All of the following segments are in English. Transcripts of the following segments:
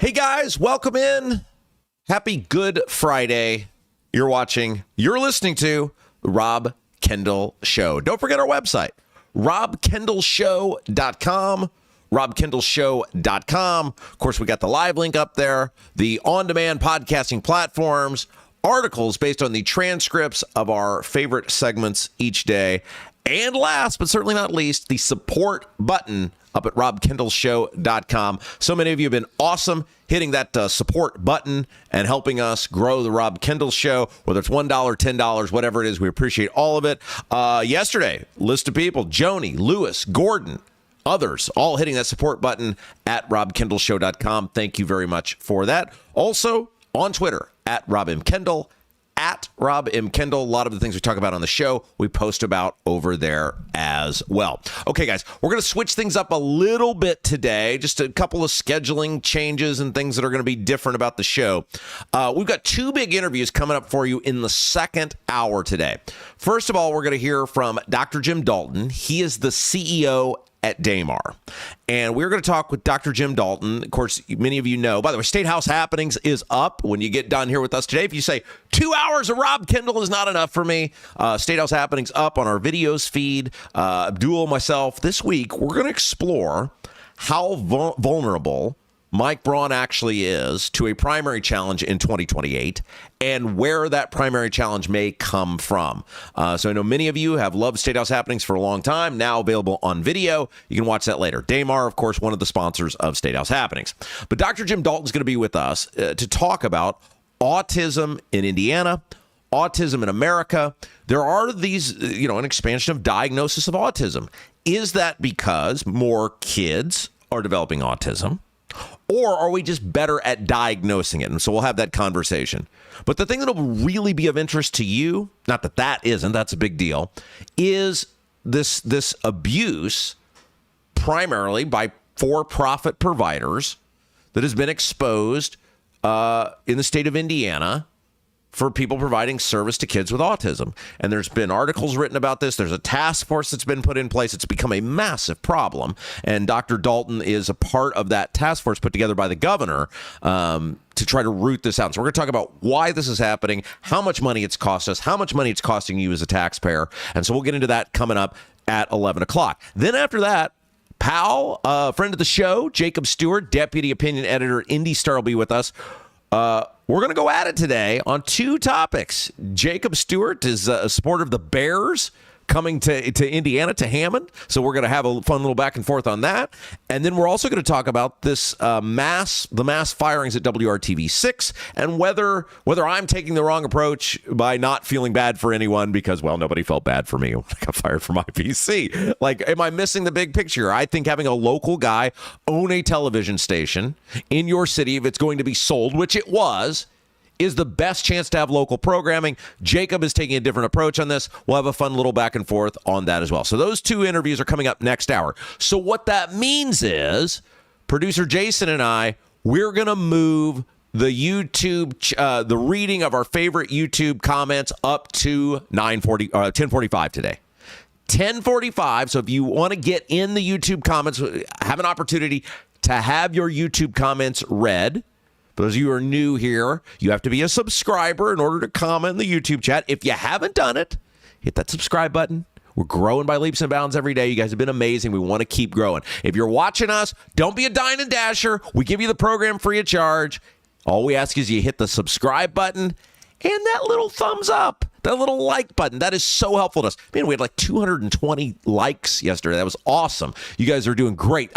Hey guys, welcome in. Happy Good Friday. You're listening to the Rob Kendall Show. Don't forget our website, robkendallshow.com, robkendallshow.com. Of course, we got the live link up there, the on-demand podcasting platforms, articles based on the transcripts of our favorite segments each day, and last but certainly not least, the support button up at robkendallshow.com. So many of you have been awesome hitting that support button and helping us grow the Rob Kendall Show, whether it's $1, $10, whatever it is. We appreciate all of it. Yesterday, list of people, Joni, Lewis, Gordon, others, all hitting that support button at robkendallshow.com. Thank you very much for that. Also, on Twitter, at Rob M. Kendall, at Rob M. Kendall. A lot of the things we talk about on the show, we post about over there as well. Okay, guys, we're going to switch things up a little bit today. Just a couple of scheduling changes and things that are going to be different about the show. We've got two big interviews coming up for you in the second hour today. First of all, we're going to hear from Dr. Jim Dalton. He is the CEO at Damar. And we're going to talk with Dr. Jim Dalton. Of course, many of you know, by the way, State House Happenings is up when you get done here with us today. If you say 2 hours of Rob Kendall is not enough for me, State House Happenings up on our videos feed. Abdul, myself, this week, we're going to explore how vulnerable Mike Braun actually is to a primary challenge in 2028 and where that primary challenge may come from. So I know many of you have loved State House Happenings for a long time, now available on video. You can watch that later. Damar, of course, one of the sponsors of State House Happenings. But Dr. Jim Dalton is going to be with us to talk about autism in Indiana, autism in America. There are these, an expansion of diagnosis of autism. Is that because more kids are developing autism? Or are we just better at diagnosing it? And so we'll have that conversation. But the thing that will really be of interest to you, not that that isn't, that's a big deal, is this abuse primarily by for-profit providers that has been exposed in the state of Indiana for people providing service to kids with autism. And there's been articles written about this. There's a task force that's been put in place. It's become a massive problem. And Dr. Dalton is a part of that task force put together by the governor to try to root this out. So we're going to talk about why this is happening, how much money it's cost us, how much money it's costing you as a taxpayer. And so we'll get into that coming up at 11 o'clock. Then after that, pal, friend of the show, Jacob Stewart, deputy opinion editor at Indy Star, will be with us. We're going to go at it today on two topics. Jacob Stewart is a supporter of the Bears coming to Indiana, to Hammond. So we're going to have a fun little back and forth on that. And then we're also going to talk about this the mass firings at WRTV 6 and whether I'm taking the wrong approach by not feeling bad for anyone because, well, nobody felt bad for me when I got fired from IPC. Like, am I missing the big picture? I think having a local guy own a television station in your city, if it's going to be sold, which it was, is the best chance to have local programming. Jacob is taking a different approach on this. We'll have a fun little back and forth on that as well. So those two interviews are coming up next hour. So what that means is producer Jason and I, we're going to move the YouTube, the reading of our favorite YouTube comments up to 10:45 today. 10:45. So if you want to get in the YouTube comments, have an opportunity to have your YouTube comments read. For those of you who are new here, you have to be a subscriber in order to comment in the YouTube chat. If you haven't done it, hit that subscribe button. We're growing by leaps and bounds every day. You guys have been amazing. We want to keep growing. If you're watching us, don't be a dine and dasher. We give you the program free of charge. All we ask is you hit the subscribe button and that little thumbs up, that little like button. That is so helpful to us. Man, we had like 220 likes yesterday. That was awesome. You guys are doing great.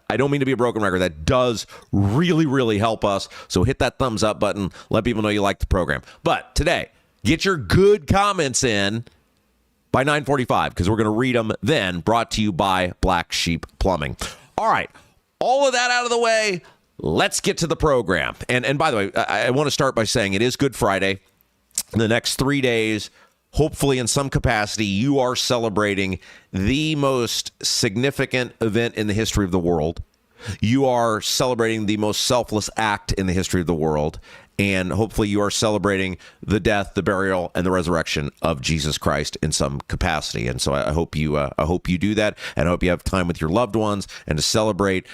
I don't mean to be a broken record. That does really, really help us. So hit that thumbs up button. Let people know you like the program. But today, get your good comments in by 9:45 because we're going to read them then. Brought to you by Black Sheep Plumbing. All right. All of that out of the way. Let's get to the program. And by the way, I want to start by saying it is Good Friday. In the next 3 days, hopefully in some capacity, you are celebrating the most significant event in the history of the world. You are celebrating the most selfless act in the history of the world. And hopefully you are celebrating the death, the burial, and the resurrection of Jesus Christ in some capacity. And so I hope you do that. And I hope you have time with your loved ones and to celebrate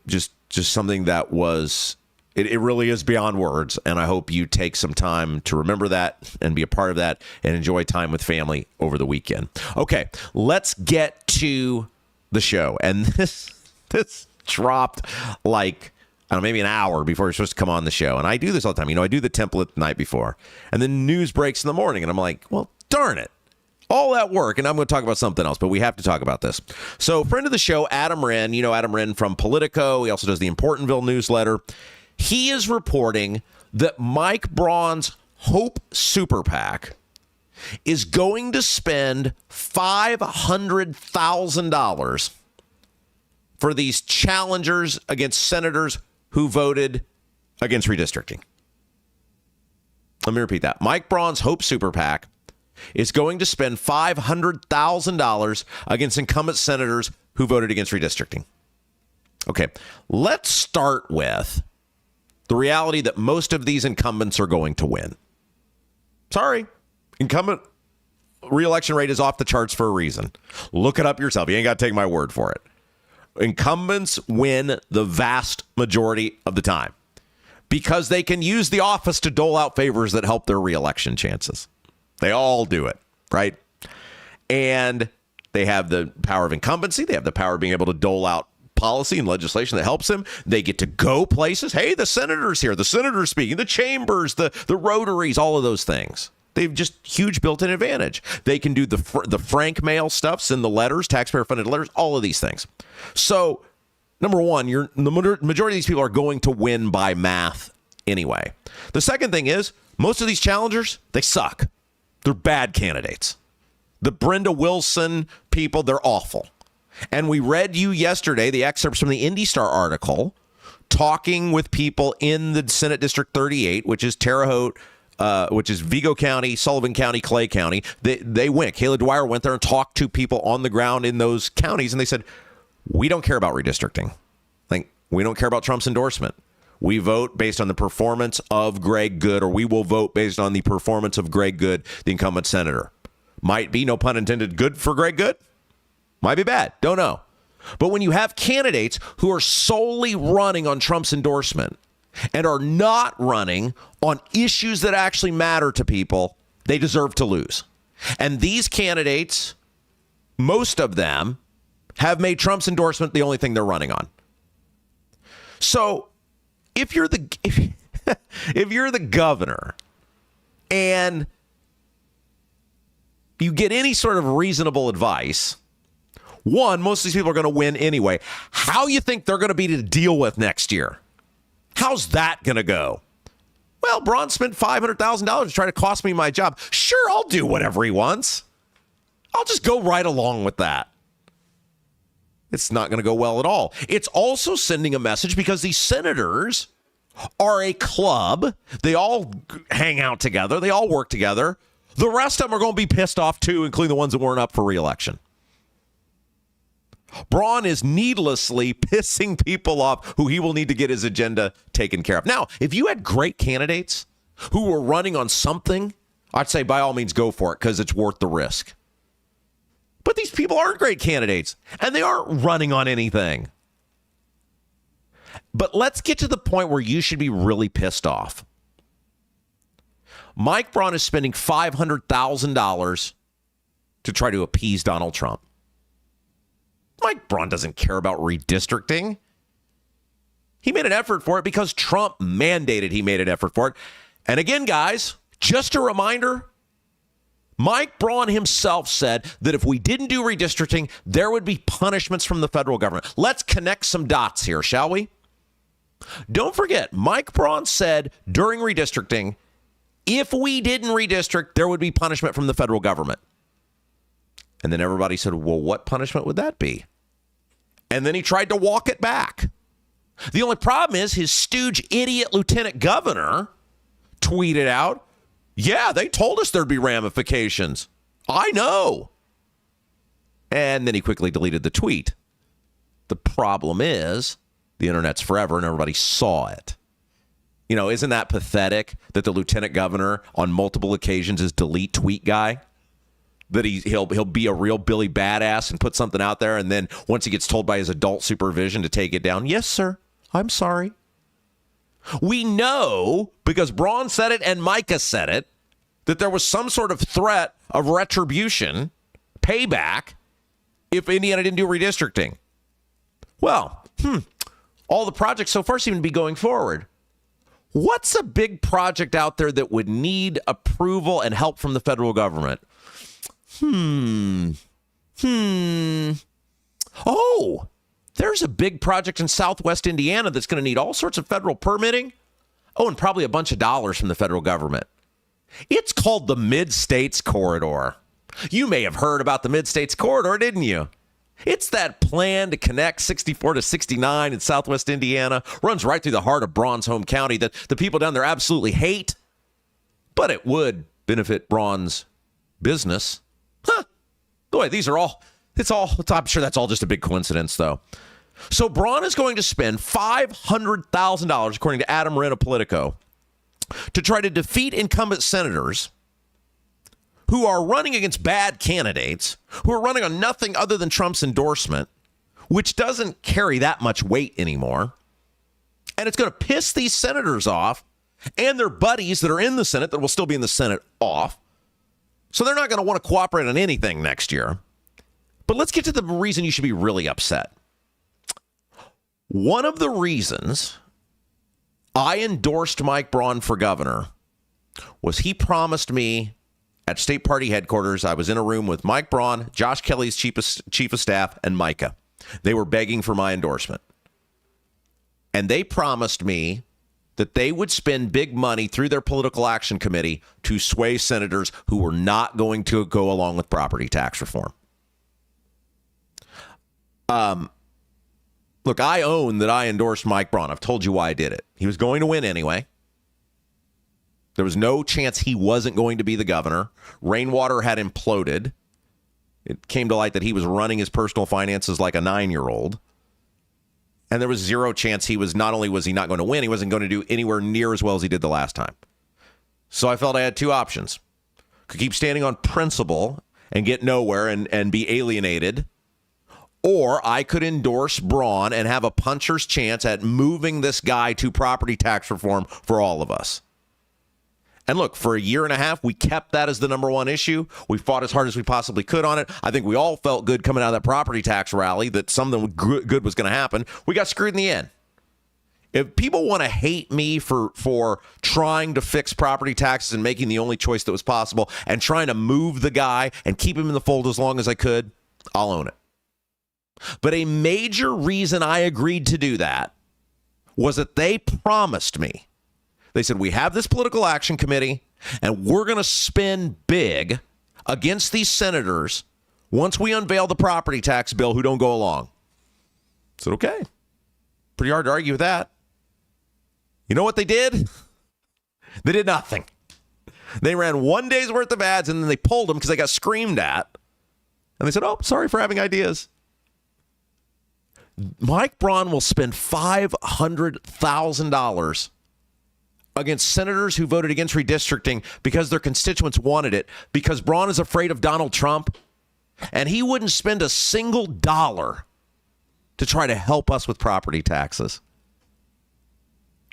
just something that was, it really is beyond words. And I hope you take some time to remember that and be a part of that and enjoy time with family over the weekend. Okay, let's get to the show. And this dropped like, I don't know, maybe an hour before you're supposed to come on the show. And I do this all the time. I do the template the night before. And then news breaks in the morning. And I'm like, well, darn it. All that work. And I'm going to talk about something else, but we have to talk about this. So friend of the show, Adam Wren, Adam Wren from Politico. He also does the Importantville newsletter. He is reporting that Mike Braun's Hope Super PAC is going to spend $500,000 for these challengers against senators who voted against redistricting. Let me repeat that. Mike Braun's Hope Super PAC is going to spend $500,000 against incumbent senators who voted against redistricting. Okay, let's start with the reality that most of these incumbents are going to win. Sorry, incumbent re-election rate is off the charts for a reason. Look it up yourself. You ain't got to take my word for it. Incumbents win the vast majority of the time because they can use the office to dole out favors that help their re-election chances. They all do it, right? And they have the power of incumbency. They have the power of being able to dole out policy and legislation that helps them. They get to go places. Hey, the senator's here. The senator's speaking. The chambers, the rotaries, all of those things. They've just huge built-in advantage. They can do the frank mail stuff, send the letters, taxpayer-funded letters, all of these things. So, number one, the majority of these people are going to win by math anyway. The second thing is, most of these challengers, they suck. They're bad candidates. The Brenda Wilson people, they're awful. And we read you yesterday the excerpts from the Indy Star article talking with people in the Senate District 38, which is Terre Haute, which is Vigo County, Sullivan County, Clay County. They went. Kayla Dwyer went there and talked to people on the ground in those counties, and they said, we don't care about redistricting. Like, we don't care about Trump's endorsement. We vote based on the performance of Greg Good, or we will vote based on the performance of Greg Good, the incumbent senator. Might be, no pun intended, good for Greg Good. Might be bad. Don't know. But when you have candidates who are solely running on Trump's endorsement and are not running on issues that actually matter to people, they deserve to lose. And these candidates, most of them, have made Trump's endorsement the only thing they're running on. So if you're the if you're the governor and you get any sort of reasonable advice, one, most of these people are going to win anyway. How you think they're going to be to deal with next year? How's that going to go? Well, Braun spent $500,000 to try to cost me my job. Sure, I'll do whatever he wants. I'll just go right along with that. It's not going to go well at all. It's also sending a message because these senators are a club. They all hang out together. They all work together. The rest of them are going to be pissed off too, including the ones that weren't up for re-election. Braun is needlessly pissing people off who he will need to get his agenda taken care of. Now, if you had great candidates who were running on something, I'd say by all means go for it because it's worth the risk. But these people aren't great candidates, and they aren't running on anything. But let's get to the point where you should be really pissed off. Mike Braun is spending $500,000 to try to appease Donald Trump. Mike Braun doesn't care about redistricting. He made an effort for it because Trump mandated he made an effort for it. And again, guys, just a reminder, Mike Braun himself said that if we didn't do redistricting, there would be punishments from the federal government. Let's connect some dots here, shall we? Don't forget, Mike Braun said during redistricting, if we didn't redistrict, there would be punishment from the federal government. And then everybody said, well, what punishment would that be? And then he tried to walk it back. The only problem is his stooge idiot lieutenant governor tweeted out, yeah, they told us there'd be ramifications. I know. And then he quickly deleted the tweet. The problem is the internet's forever and everybody saw it. You know, isn't that pathetic that the lieutenant governor on multiple occasions is delete tweet guy? that he'll be a real Billy Badass and put something out there, and then once he gets told by his adult supervision to take it down, yes, sir, I'm sorry. We know, because Braun said it and Micah said it, that there was some sort of threat of retribution, payback, if Indiana didn't do redistricting. Well, all the projects so far seem to be going forward. What's a big project out there that would need approval and help from the federal government? Oh, there's a big project in southwest Indiana that's going to need all sorts of federal permitting. Oh, and probably a bunch of dollars from the federal government. It's called the Mid-States Corridor. You may have heard about the Mid-States Corridor, didn't you? It's that plan to connect 64 to 69 in southwest Indiana. Runs right through the heart of Braun's home county that the people down there absolutely hate. But it would benefit Braun's business. Boy, these are all, I'm sure that's all just a big coincidence, though. So Braun is going to spend $500,000, according to Adam Wren of Politico, to try to defeat incumbent senators who are running against bad candidates, who are running on nothing other than Trump's endorsement, which doesn't carry that much weight anymore. And it's going to piss these senators off and their buddies that are in the Senate, that will still be in the Senate, off. So they're not going to want to cooperate on anything next year. But let's get to the reason you should be really upset. One of the reasons I endorsed Mike Braun for governor was he promised me at state party headquarters, I was in a room with Mike Braun, Josh Kelly's chief of staff, and Micah. They were begging for my endorsement. And they promised me that they would spend big money through their political action committee to sway senators who were not going to go along with property tax reform. Look, I own that I endorsed Mike Braun. I've told you why I did it. He was going to win anyway. There was no chance he wasn't going to be the governor. Rainwater had imploded. It came to light that he was running his personal finances like a 9-year-old. And there was zero chance not only was he not going to win, he wasn't going to do anywhere near as well as he did the last time. So I felt I had two options. Could keep standing on principle and get nowhere and be alienated. Or I could endorse Braun and have a puncher's chance at moving this guy to property tax reform for all of us. And look, for a year and a half, we kept that as the number one issue. We fought as hard as we possibly could on it. I think we all felt good coming out of that property tax rally that something good was going to happen. We got screwed in the end. If people want to hate me for trying to fix property taxes and making the only choice that was possible and trying to move the guy and keep him in the fold as long as I could, I'll own it. But a major reason I agreed to do that was that they promised me. They said, we have this political action committee, and we're going to spend big against these senators once we unveil the property tax bill who don't go along. I said, okay. Pretty hard to argue with that. You know what they did? They did nothing. They ran one day's worth of ads, and then they pulled them because they got screamed at. And they said, oh, sorry for having ideas. Mike Braun will spend $500,000 against senators who voted against redistricting because their constituents wanted it, because Braun is afraid of Donald Trump, and he wouldn't spend a single dollar to try to help us with property taxes.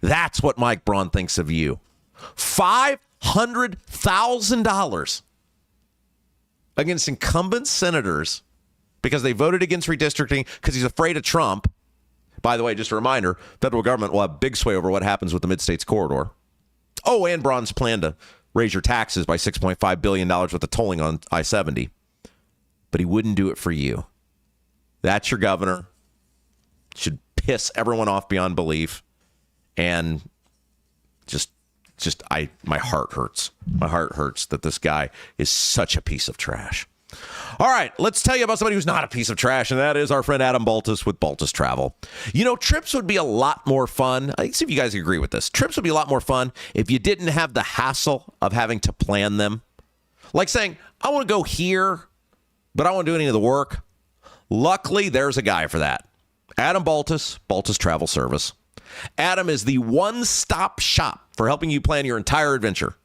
That's what Mike Braun thinks of you. $500,000 against incumbent senators because they voted against redistricting because he's afraid of Trump. By the way, just a reminder, federal government will have big sway over what happens with the Mid-States Corridor. Oh, and Braun's plan to raise your taxes by $6.5 billion with the tolling on I-70. But he wouldn't do it for you. That's your governor. Should piss everyone off beyond belief. And my heart hurts. My heart hurts that this guy is such a piece of trash. All right, let's tell you about somebody who's not a piece of trash, and that is our friend Adam Baltus with Baltus Travel. You know, trips would be a lot more fun. I see if you guys agree with this. Trips would be a lot more fun if you didn't have the hassle of having to plan them. Like saying, I want to go here, but I don't want to do any of the work. Luckily, there's a guy for that. Adam Baltus, Baltus Travel Service. Adam is the one-stop shop for helping you plan your entire adventure.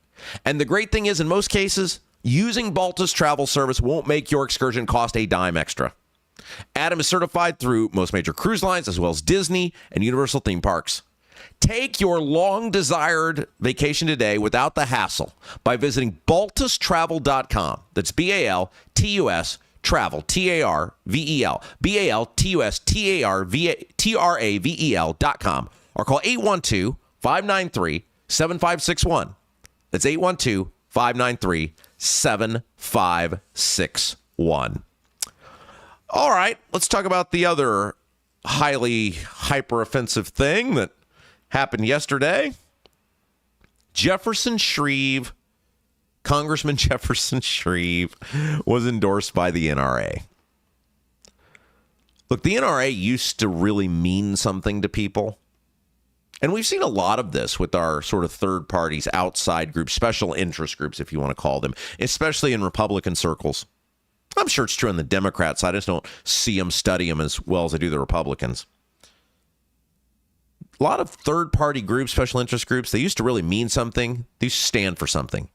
And the great thing is, in most cases, Using Baltus travel service won't make your excursion cost a dime extra. Adam is certified through most major cruise lines, as well as Disney and Universal theme parks. Take your long-desired vacation today without the hassle by visiting baltustravel.com. That's B-A-L-T-U-S travel, T-A-R-V-E-L, B-A-L-T-U-S-T-A-R-V-E-L.com, or call 812-593-7561. That's 812-593-7561. All right, let's talk about the other highly hyper-offensive thing that happened yesterday. Jefferson Shrieve, Congressman Jefferson Shrieve, was endorsed by the NRA. Look, the NRA used to really mean something to people. And we've seen a lot of this with our sort of third parties, outside groups, special interest groups, if you want to call them, especially in Republican circles. I'm sure it's true on the Democrat side. I just don't see them, study them as well as I do the Republicans. A lot of third-party groups, special interest groups, they used to really mean something. They used to stand for something.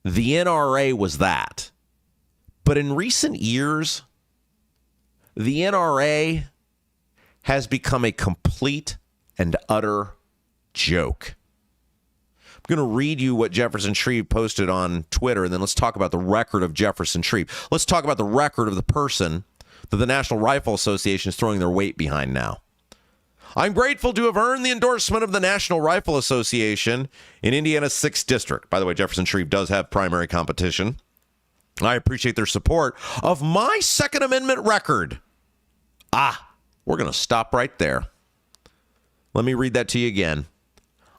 The NRA was that. But in recent years, the NRA has become a complete and utter joke. I'm going to read you what Jefferson Shrieve posted on Twitter, and then let's talk about the record of Jefferson Shrieve. Let's talk about the record of the person that the National Rifle Association is throwing their weight behind now. I'm grateful to have earned the endorsement of the National Rifle Association in Indiana's 6th District. By the way, Jefferson Shrieve does have primary competition. I appreciate their support of my Second Amendment record. We're going to stop right there. Let me read that to you again.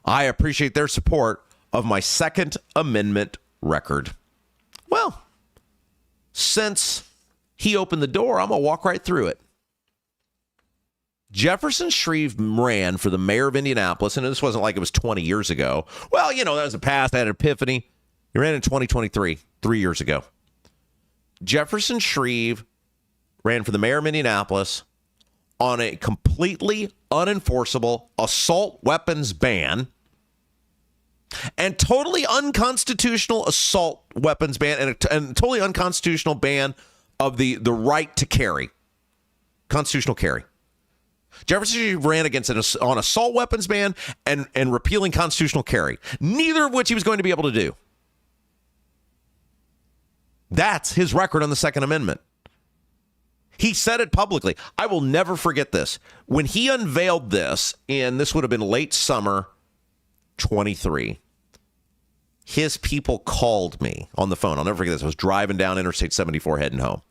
I appreciate their support of my Second Amendment record. Well, since he opened the door, I'm going to walk right through it. Jefferson Shrieve ran for the mayor of Indianapolis, and this wasn't like it was 20 years ago. Well, that was the past. I had an epiphany. He ran in 2023, 3 years ago. Jefferson Shrieve ran for the mayor of Indianapolis on a completely unenforceable assault weapons ban and totally unconstitutional assault weapons ban and a totally unconstitutional ban of the right to carry. Constitutional carry. Jefferson Shrieve ran against on assault weapons ban and repealing constitutional carry, neither of which he was going to be able to do. That's his record on the Second Amendment. He said it publicly. I will never forget this. When he unveiled this, and this would have been late summer 23, his people called me on the phone. I'll never forget this. I was driving down Interstate 74 heading home.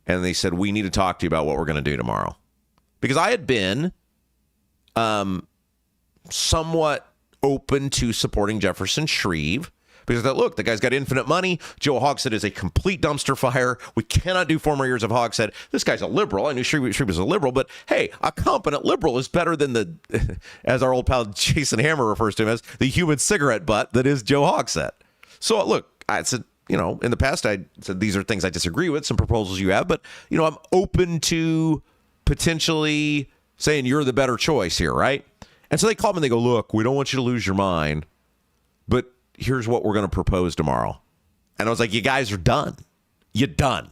And they said, we need to talk to you about what we're going to do tomorrow. Because I had been somewhat open to supporting Jefferson Shrieve. Because I thought, look, the guy's got infinite money. Joe Hogsett is a complete dumpster fire. We cannot do 4 more years of Hogsett. This guy's a liberal. I knew Shrieve was a liberal, but hey, a competent liberal is better than the, as our old pal Jason Hammer refers to him as, the human cigarette butt that is Joe Hogsett. So look, I said, in the past I said these are things I disagree with, some proposals you have, but I'm open to potentially saying you're the better choice here, right? And so they call me and they go, look, we don't want you to lose your mind, but here's what we're going to propose tomorrow. And I was like, you guys are done. You're done.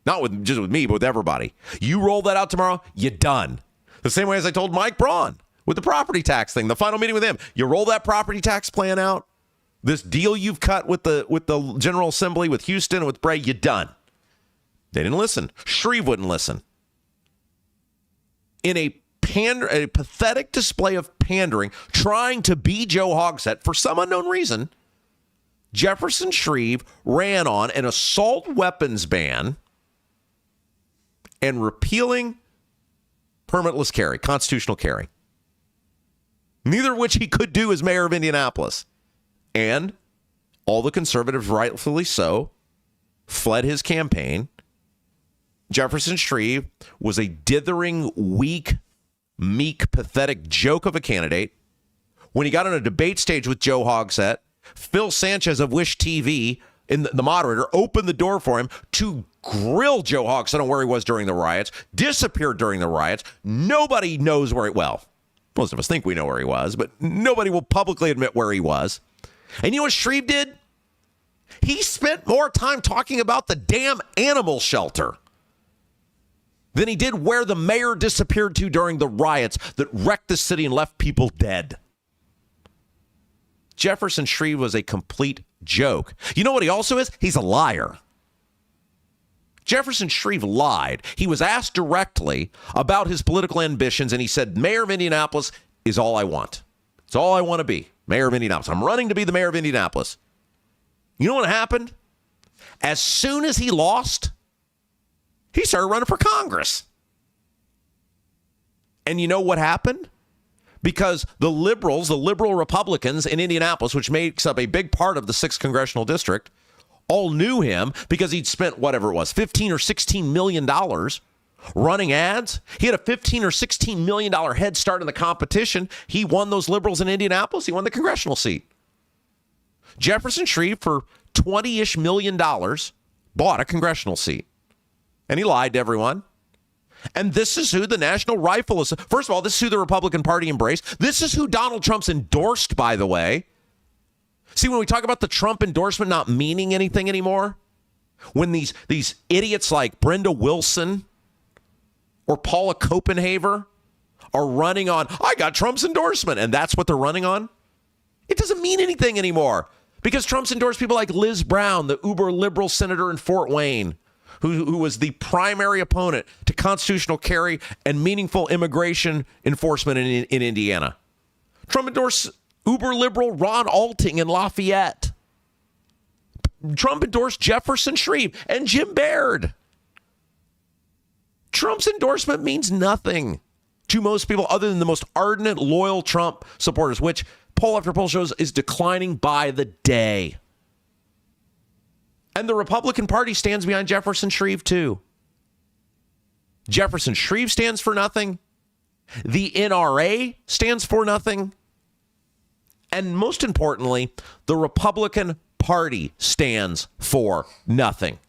Not just with me, but with everybody. You roll that out tomorrow, you're done. The same way as I told Mike Braun with the property tax thing, the final meeting with him. You roll that property tax plan out, this deal you've cut with the General Assembly, with Houston, and with Bray, you're done. They didn't listen. Shrieve wouldn't listen. In a pathetic display of pandering, trying to be Joe Hogsett for some unknown reason, Jefferson Shrieve ran on an assault weapons ban and repealing permitless carry, constitutional carry. Neither of which he could do as mayor of Indianapolis. And all the conservatives, rightfully so, fled his campaign. Jefferson Shrieve was a dithering, weak, meek, pathetic joke of a candidate. When he got on a debate stage with Joe Hogsett, Phil Sanchez of Wish TV, the moderator, opened the door for him to grill Joe Hogsett on where he was during the riots, disappeared during the riots. Nobody knows where most of us think we know where he was, but nobody will publicly admit where he was. And you know what Shrieve did? He spent more time talking about the damn animal shelter than he did where the mayor disappeared to during the riots that wrecked the city and left people dead. Jefferson Shrieve was a complete joke. You know what he also is? He's a liar. Jefferson Shrieve lied. He was asked directly about his political ambitions, and he said, mayor of Indianapolis is all I want. It's all I want to be, mayor of Indianapolis. I'm running to be the mayor of Indianapolis. You know what happened? As soon as he lost, he started running for Congress. And you know what happened? Because the liberal Republicans in Indianapolis, which makes up a big part of the 6th congressional district, all knew him because he'd spent whatever it was, $15 or $16 million running ads. He had a $15 or $16 million head start in the competition. He won those liberals in Indianapolis. He won the congressional seat. Jefferson Shrieve, for $20-ish million, bought a congressional seat. And he lied to everyone. And this is who the National Rifle is. First of all, this is who the Republican Party embraced. This is who Donald Trump's endorsed, by the way. See, when we talk about the Trump endorsement not meaning anything anymore, when these idiots like Brenda Wilson or Paula Copenhaver are running on, I got Trump's endorsement, and that's what they're running on, it doesn't mean anything anymore. Because Trump's endorsed people like Liz Braun, the uber liberal senator in Fort Wayne, who was the primary opponent to constitutional carry and meaningful immigration enforcement in Indiana. Trump endorsed uber liberal Ron Alting in Lafayette. Trump endorsed Jefferson Shrieve and Jim Baird. Trump's endorsement means nothing to most people other than the most ardent, loyal Trump supporters, which poll after poll shows is declining by the day. And the Republican Party stands behind Jefferson Shrieve, too. Jefferson Shrieve stands for nothing. The NRA stands for nothing. And most importantly, the Republican Party stands for nothing.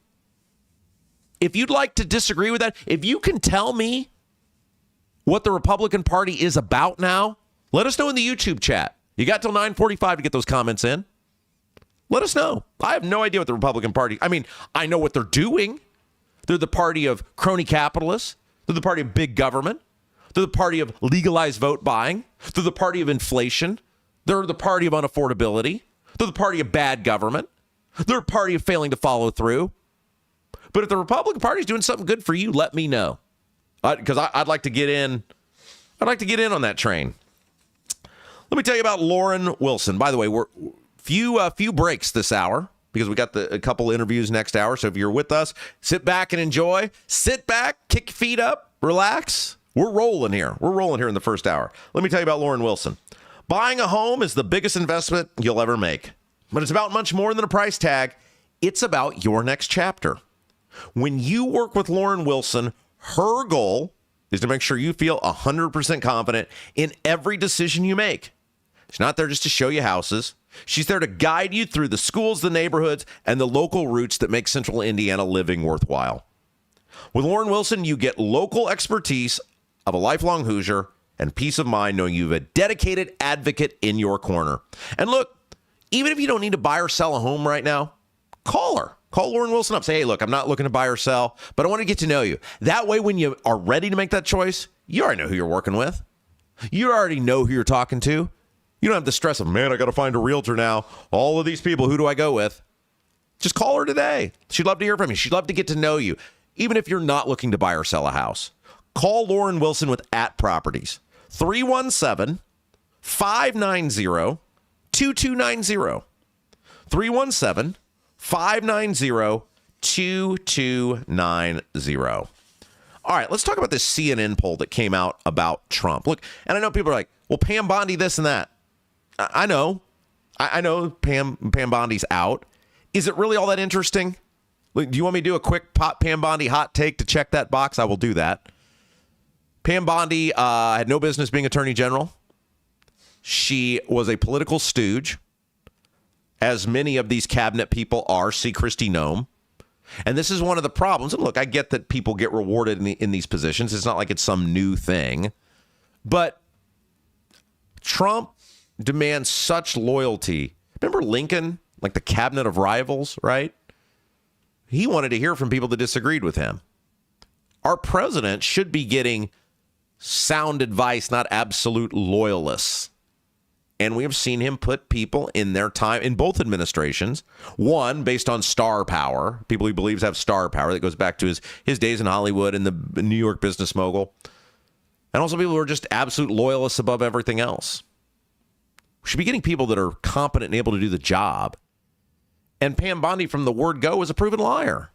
If you'd like to disagree with that, if you can tell me what the Republican Party is about now, let us know in the YouTube chat. You got till 9:45 to get those comments in. Let us know. I have no idea what the Republican Party, I know what they're doing. They're the party of crony capitalists. They're the party of big government. They're the party of legalized vote buying. They're the party of inflation. They're the party of unaffordability. They're the party of bad government. They're a party of failing to follow through. But if the Republican Party is doing something good for you, let me know. Because I'd like to get in. I'd like to get in on that train. Let me tell you about Lauren Wilson. By the way, we're few breaks this hour because we got a couple interviews next hour. So if you're with us, sit back and enjoy. Sit back, kick your feet up, relax. We're rolling here. We're rolling here in the first hour. Let me tell you about Lauren Wilson. Buying a home is the biggest investment you'll ever make. But it's about much more than a price tag. It's about your next chapter. When you work with Lauren Wilson, her goal is to make sure you feel 100% confident in every decision you make. She's not there just to show you houses. She's there to guide you through the schools, the neighborhoods, and the local routes that make Central Indiana living worthwhile. With Lauren Wilson, you get local expertise of a lifelong Hoosier and peace of mind knowing you have a dedicated advocate in your corner. And look, even if you don't need to buy or sell a home right now, call her. Call Lauren Wilson up. Say, hey, look, I'm not looking to buy or sell, but I want to get to know you. That way, when you are ready to make that choice, you already know who you're working with. You already know who you're talking to. You don't have the stress of, man, I got to find a realtor now. All of these people, who do I go with? Just call her today. She'd love to hear from you. She'd love to get to know you, even if you're not looking to buy or sell a house. Call Lauren Wilson with At Properties. 317-590-2290. 317-590-2290. All right, let's talk about this CNN poll that came out about Trump. Look, and I know people are like, well, Pam Bondi this and that. I know Pam Bondi's out. Is it really all that interesting? Look, do you want me to do a quick Pam Bondi hot take to check that box? I will do that. Pam Bondi had no business being Attorney General. She was a political stooge, as many of these cabinet people are. See Kristi Noem. And this is one of the problems. And look, I get that people get rewarded in these positions. It's not like it's some new thing. But Trump demands such loyalty. Remember Lincoln like the cabinet of rivals, right? He wanted to hear from people that disagreed with him. Our president should be getting sound advice, not absolute loyalists. And we have seen him put people in their time in both administrations. One, based on star power, people he believes have star power that goes back to his days in Hollywood and the New York business mogul. And also people who are just absolute loyalists above everything else. We should be getting people that are competent and able to do the job. And Pam Bondi from the word go is a proven liar.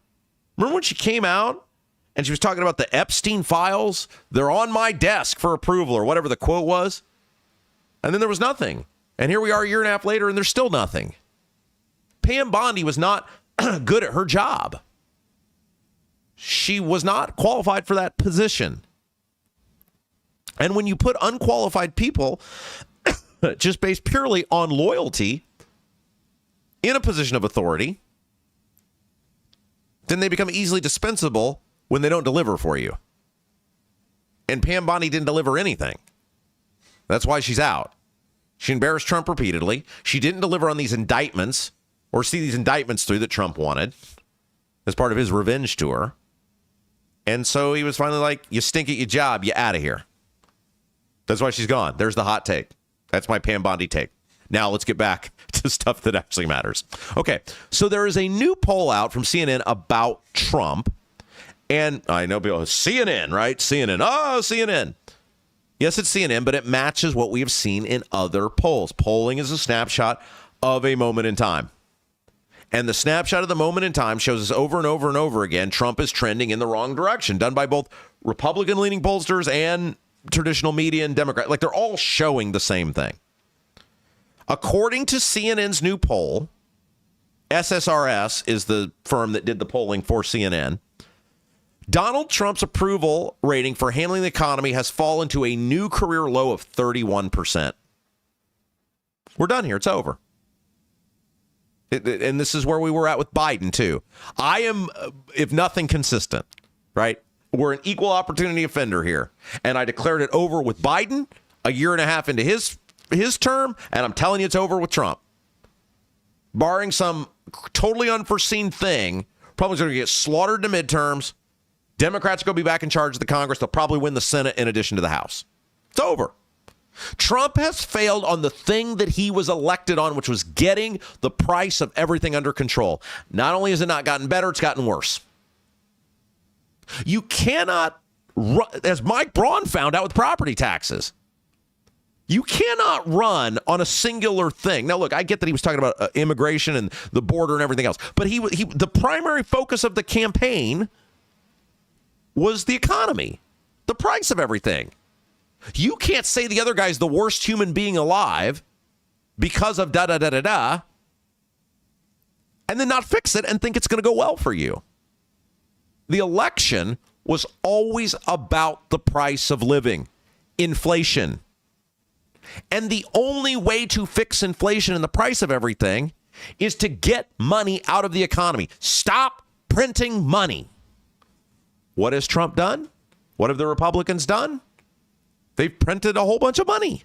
Remember when she came out and she was talking about the Epstein files? They're on my desk for approval, or whatever the quote was. And then there was nothing. And here we are a year and a half later, and there's still nothing. Pam Bondi was not good at her job. She was not qualified for that position. And when you put unqualified people just based purely on loyalty in a position of authority, then they become easily dispensable when they don't deliver for you. And Pam Bondi didn't deliver anything. That's why she's out. She embarrassed Trump repeatedly. She didn't deliver on these indictments or see these indictments through that Trump wanted as part of his revenge tour. And so he was finally like, you stink at your job, you out of here. That's why she's gone. There's the hot take. That's my Pam Bondi take. Now let's get back to stuff that actually matters. Okay, so there is a new poll out from CNN about Trump. And I know people, CNN, right? CNN. Oh, CNN. Yes, it's CNN, but it matches what we have seen in other polls. Polling is a snapshot of a moment in time. And the snapshot of the moment in time shows us over and over and over again, Trump is trending in the wrong direction, done by both Republican-leaning pollsters and traditional media and Democrat. Like, they're all showing the same thing. According to CNN's new poll, SSRS is the firm that did the polling for CNN, Donald Trump's approval rating for handling the economy has fallen to a new career low of 31%. We're done here. It's over. And this is where we were at with Biden, too. I am, if nothing, consistent, right? We're an equal opportunity offender here. And I declared it over with Biden a year and a half into his term, and I'm telling you it's over with Trump. Barring some totally unforeseen thing, Republicans are going to get slaughtered in the midterms. Democrats are going to be back in charge of the Congress. They'll probably win the Senate in addition to the House. It's over. Trump has failed on the thing that he was elected on, which was getting the price of everything under control. Not only has it not gotten better, it's gotten worse. You cannot, as Mike Braun found out with property taxes, you cannot run on a singular thing. Now, look, I get that he was talking about immigration and the border and everything else, but the primary focus of the campaign was the economy, the price of everything. You can't say the other guy's the worst human being alive because of da-da-da-da-da and then not fix it and think it's going to go well for you. The election was always about the price of living, inflation. And the only way to fix inflation and the price of everything is to get money out of the economy. Stop printing money. What has Trump done? What have the Republicans done? They've printed a whole bunch of money.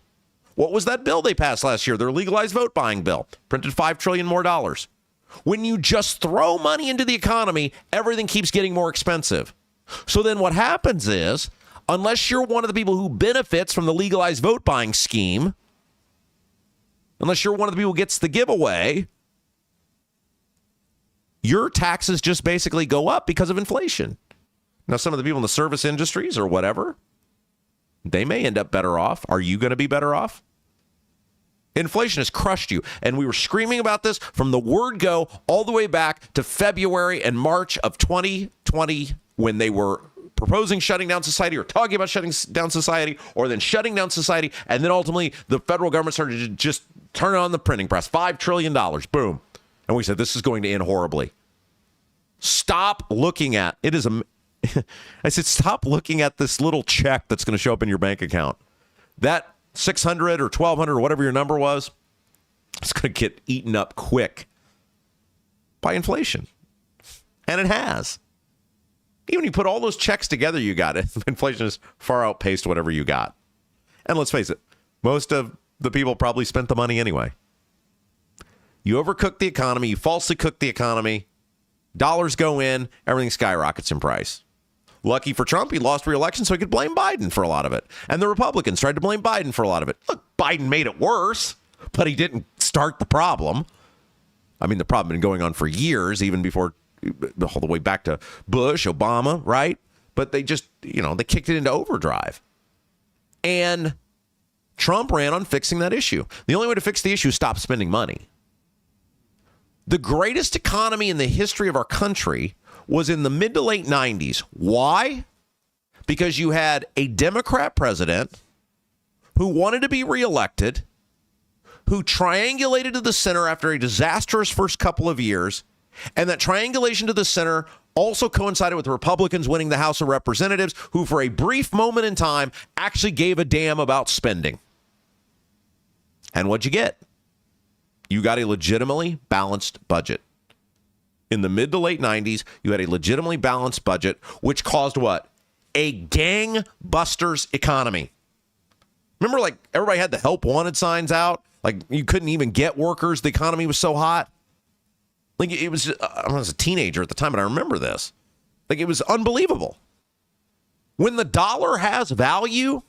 What was that bill they passed last year? Their legalized vote buying bill. Printed $5 trillion more dollars. When you just throw money into the economy, everything keeps getting more expensive. So then what happens is, unless you're one of the people who benefits from the legalized vote buying scheme, unless you're one of the people who gets the giveaway, your taxes just basically go up because of inflation. Now, some of the people in the service industries or whatever, they may end up better off. Are you going to be better off? Inflation has crushed you. And we were screaming about this from the word go all the way back to February and March of 2020 when they were proposing shutting down society or talking about shutting down society or then shutting down society. And then ultimately the federal government started to just turn on the printing press. $5 trillion. Boom. And we said, this is going to end horribly. Stop looking at it. I said, stop looking at this little check that's going to show up in your bank account. That 600 or 1,200 or whatever your number was, it's going to get eaten up quick by inflation. And it has. Even you put all those checks together, you got it. Inflation has far outpaced whatever you got. And let's face it, most of the people probably spent the money anyway. You overcook the economy. You falsely cook the economy. Dollars go in. Everything skyrockets in price. Lucky for Trump, he lost re-election, so he could blame Biden for a lot of it. And the Republicans tried to blame Biden for a lot of it. Look, Biden made it worse, but he didn't start the problem. I mean, the problem had been going on for years, even before, all the way back to Bush, Obama, right? But they just, they kicked it into overdrive. And Trump ran on fixing that issue. The only way to fix the issue is stop spending money. The greatest economy in the history of our country was in the mid to late 90s. Why? Because you had a Democrat president who wanted to be reelected, who triangulated to the center after a disastrous first couple of years, and that triangulation to the center also coincided with Republicans winning the House of Representatives, who for a brief moment in time actually gave a damn about spending. And what'd you get? You got a legitimately balanced budget. In the mid to late 90s, you had a legitimately balanced budget, which caused what? A gangbusters economy. Remember, like, everybody had the help wanted signs out? Like, you couldn't even get workers. The economy was so hot. Like, it was, I was a teenager at the time, but I remember this. Like, it was unbelievable. When the dollar has value,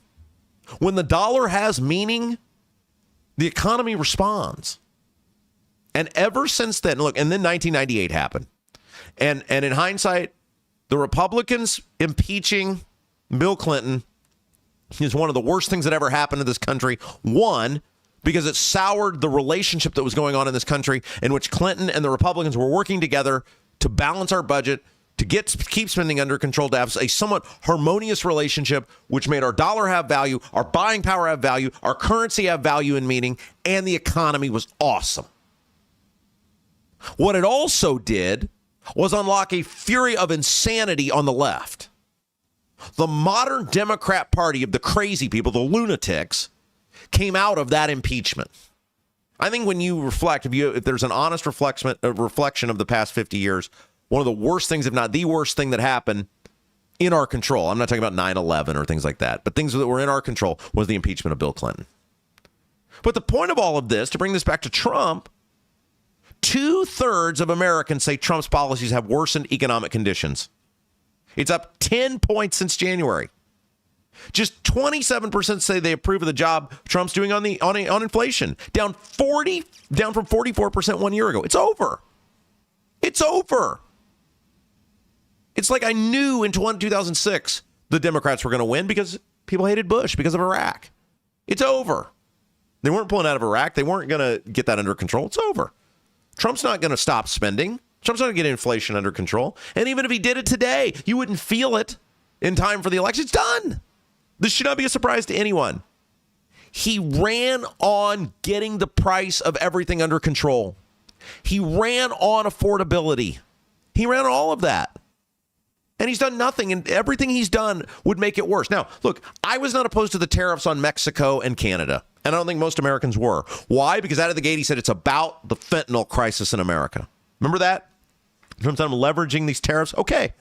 when the dollar has meaning, the economy responds. And ever since then, look, and then 1998 happened. And in hindsight, the Republicans impeaching Bill Clinton is one of the worst things that ever happened to this country. One, because it soured the relationship that was going on in this country, in which Clinton and the Republicans were working together to balance our budget, to keep spending under control, to have a somewhat harmonious relationship, which made our dollar have value, our buying power have value, our currency have value and meaning, and the economy was awesome. What it also did was unlock a fury of insanity on the left. The modern Democrat Party of the crazy people, the lunatics, came out of that impeachment. I think when you reflect, if there's an honest reflection of the past 50 years, one of the worst things, if not the worst thing that happened in our control, I'm not talking about 9/11 or things like that, but things that were in our control, was the impeachment of Bill Clinton. But the point of all of this, to bring this back to Trump, 2/3 of Americans say Trump's policies have worsened economic conditions. It's up 10 points since January. Just 27% say they approve of the job Trump's doing on inflation, down from 44% 1 year ago. It's over. It's over. It's like I knew in 2006 the Democrats were going to win because people hated Bush because of Iraq. It's over. They weren't pulling out of Iraq. They weren't going to get that under control. It's over. Trump's not going to stop spending. Trump's not going to get inflation under control. And even if he did it today, you wouldn't feel it in time for the election. It's done. This should not be a surprise to anyone. He ran on getting the price of everything under control. He ran on affordability. He ran on all of that. And he's done nothing, and everything he's done would make it worse. Now, look, I was not opposed to the tariffs on Mexico and Canada, and I don't think most Americans were. Why? Because out of the gate, he said it's about the fentanyl crisis in America. Remember that? Sometimes leveraging these tariffs. Okay,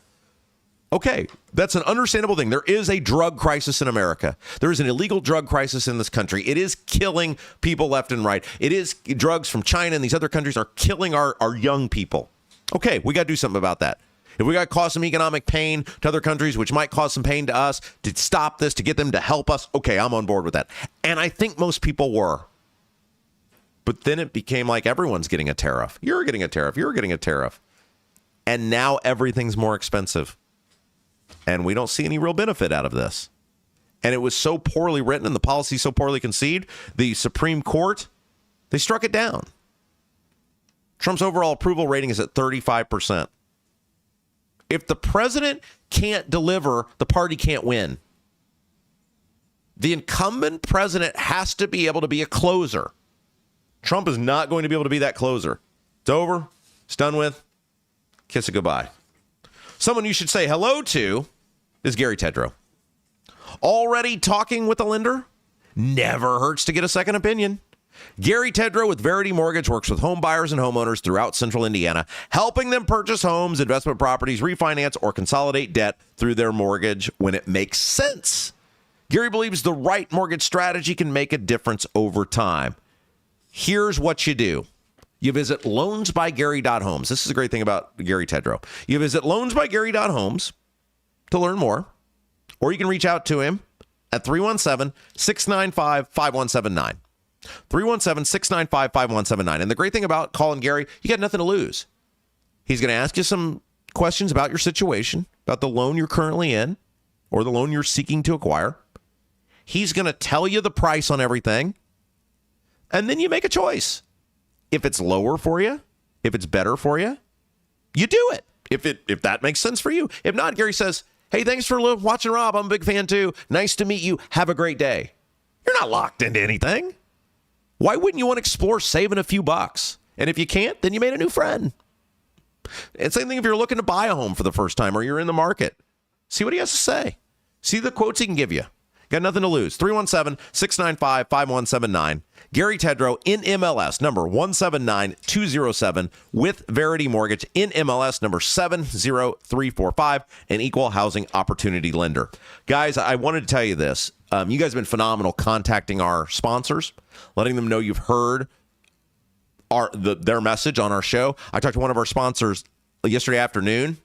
that's an understandable thing. There is a drug crisis in America. There is an illegal drug crisis in this country. It is killing people left and right. It is drugs from China and these other countries are killing our young people. Okay, we got to do something about that. If we got to cause some economic pain to other countries, which might cause some pain to us, to stop this, to get them to help us, okay, I'm on board with that. And I think most people were. But then it became like everyone's getting a tariff. You're getting a tariff. You're getting a tariff. And now everything's more expensive. And we don't see any real benefit out of this. And it was so poorly written and the policy so poorly conceived, the Supreme Court, they struck it down. Trump's overall approval rating is at 35%. If the president can't deliver, the party can't win. The incumbent president has to be able to be a closer. Trump is not going to be able to be that closer. It's over. It's done with. Kiss it goodbye. Someone you should say hello to is Gary Tedrow. Already talking with a lender? Never hurts to get a second opinion. Gary Tedrow with Verity Mortgage works with home buyers and homeowners throughout central Indiana, helping them purchase homes, investment properties, refinance, or consolidate debt through their mortgage when it makes sense. Gary believes the right mortgage strategy can make a difference over time. Here's what you do. You visit loansbygary.homes. This is a great thing about Gary Tedrow. You visit loansbygary.homes to learn more, or you can reach out to him at 317-695-5179. 317-695-5179. And the great thing about calling Gary, you got nothing to lose. He's going to ask you some questions about your situation, about the loan you're currently in, or the loan you're seeking to acquire. He's going to tell you the price on everything, and then you make a choice. If it's lower for you, if it's better for you, you do it. If that makes sense for you. If not, Gary says, hey, thanks for watching, Rob. I'm a big fan too. Nice to meet you. Have a great day. You're not locked into anything. Why wouldn't you want to explore saving a few bucks? And if you can't, then you made a new friend. And same thing if you're looking to buy a home for the first time or you're in the market. See what he has to say. See the quotes he can give you. Got nothing to lose. 317-695-5179. Gary Tedrow in MLS, number 179207, with Verity Mortgage in MLS, number 70345, an equal housing opportunity lender. Guys, I wanted to tell you this. You guys have been phenomenal contacting our sponsors, letting them know you've heard their message on our show. I talked to one of our sponsors yesterday afternoon,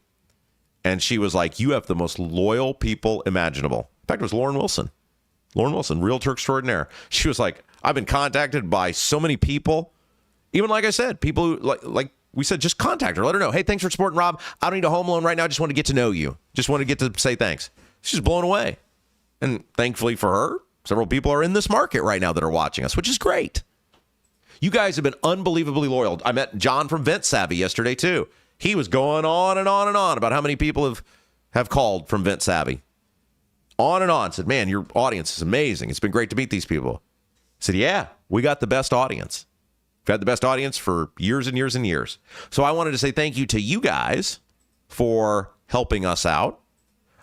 and she was like, you have the most loyal people imaginable. In fact, it was Lauren Wilson. Lauren Wilson, realtor extraordinaire. She was like, I've been contacted by so many people. Even like I said, people who, like we said, just contact her. Let her know, hey, thanks for supporting Rob. I don't need a home loan right now. I just want to get to know you. Just want to get to say thanks. She's blown away. And thankfully for her, several people are in this market right now that are watching us, which is great. You guys have been unbelievably loyal. I met John from Vent Savvy yesterday, too. He was going on and on and on about how many people have called from Vent Savvy. On and on. Said, man, your audience is amazing. It's been great to meet these people. I said, yeah, we got the best audience. We've had the best audience for years and years and years. So I wanted to say thank you to you guys for helping us out.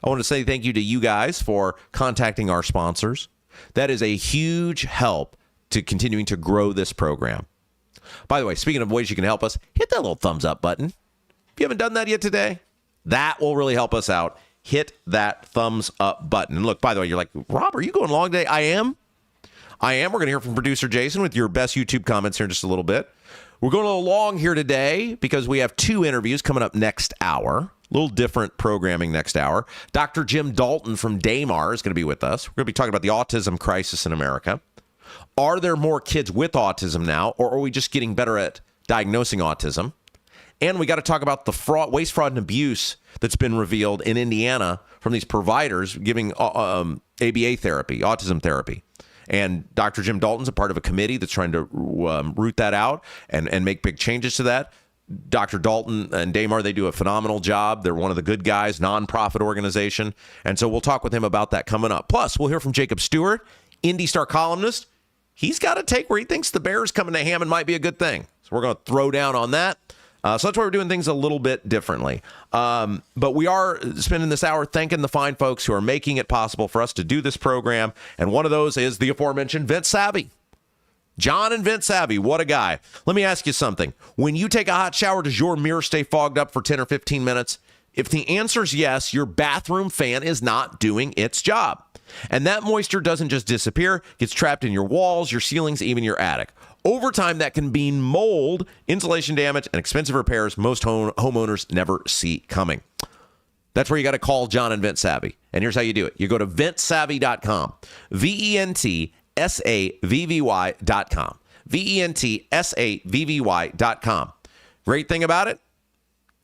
I want to say thank you to you guys for contacting our sponsors. That is a huge help to continuing to grow this program. By the way, speaking of ways you can help us, hit that little thumbs up button. If you haven't done that yet today, that will really help us out. Hit that thumbs up button. And look, by the way, you're like, Rob, are you going long today? I am. We're going to hear from producer Jason with your best YouTube comments here in just a little bit. We're going a little long here today because we have 2 interviews coming up next hour. A little different programming next hour. Dr. Jim Dalton from Damar is going to be with us. We're going to be talking about the autism crisis in America. Are there more kids with autism now, or are we just getting better at diagnosing autism? And we got to talk about the waste, fraud, and abuse that's been revealed in Indiana from these providers giving ABA therapy, autism therapy. And Dr. Jim Dalton's a part of a committee that's trying to root that out and make big changes to that. Dr. Dalton and Damar, they do a phenomenal job. They're one of the good guys, nonprofit organization. And so we'll talk with him about that coming up. Plus, we'll hear from Jacob Stewart, Indy Star columnist. He's got a take where he thinks the Bears coming to Hammond might be a good thing. So we're going to throw down on that. So that's why we're doing things a little bit differently. But we are spending this hour thanking the fine folks who are making it possible for us to do this program. And one of those is the aforementioned Vent Savvy. John and Vent Savvy, what a guy. Let me ask you something. When you take a hot shower, does your mirror stay fogged up for 10 or 15 minutes? If the answer is yes, your bathroom fan is not doing its job. And that moisture doesn't just disappear, gets trapped in your walls, your ceilings, even your attic. Over time, that can mean mold, insulation damage, and expensive repairs most homeowners never see coming. That's where you got to call John and Vent Savvy. And here's how you do it. You go to ventsavvy.com. VENTSAVVY.com. VENTSAVVY.com. Great thing about it,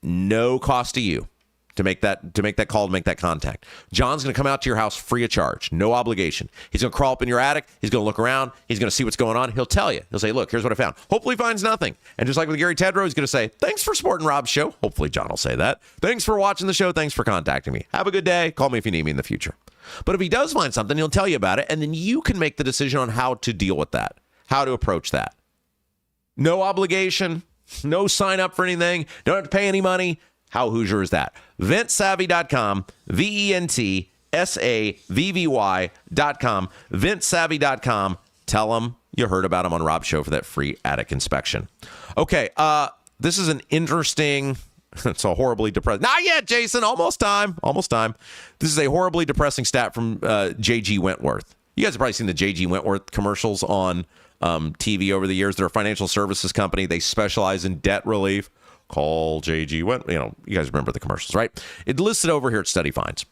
no cost to you to make that call, to make that contact. John's going to come out to your house free of charge, no obligation. He's going to crawl up in your attic. He's going to look around. He's going to see what's going on. He'll tell you. He'll say, look, here's what I found. Hopefully he finds nothing. And just like with Gary Tedrow, he's going to say, thanks for supporting Rob's show. Hopefully John will say that. Thanks for watching the show. Thanks for contacting me. Have a good day. Call me if you need me in the future. But if he does find something, he'll tell you about it, and then you can make the decision on how to deal with that, how to approach that. No obligation, no sign up for anything, don't have to pay any money. How Hoosier is that? Ventsavvy.com, VENTSAVVY.com, ventsavvy.com. Tell them you heard about them on Rob's show for that free attic inspection. Okay, this is an interesting, it's a horribly depressing, not yet, Jason, almost time. This is a horribly depressing stat from J.G. Wentworth. You guys have probably seen the J.G. Wentworth commercials on TV over the years. They're a financial services company. They specialize in debt relief. Call J.G. Wentworth. You guys remember the commercials, right? It listed over here at Study Finds.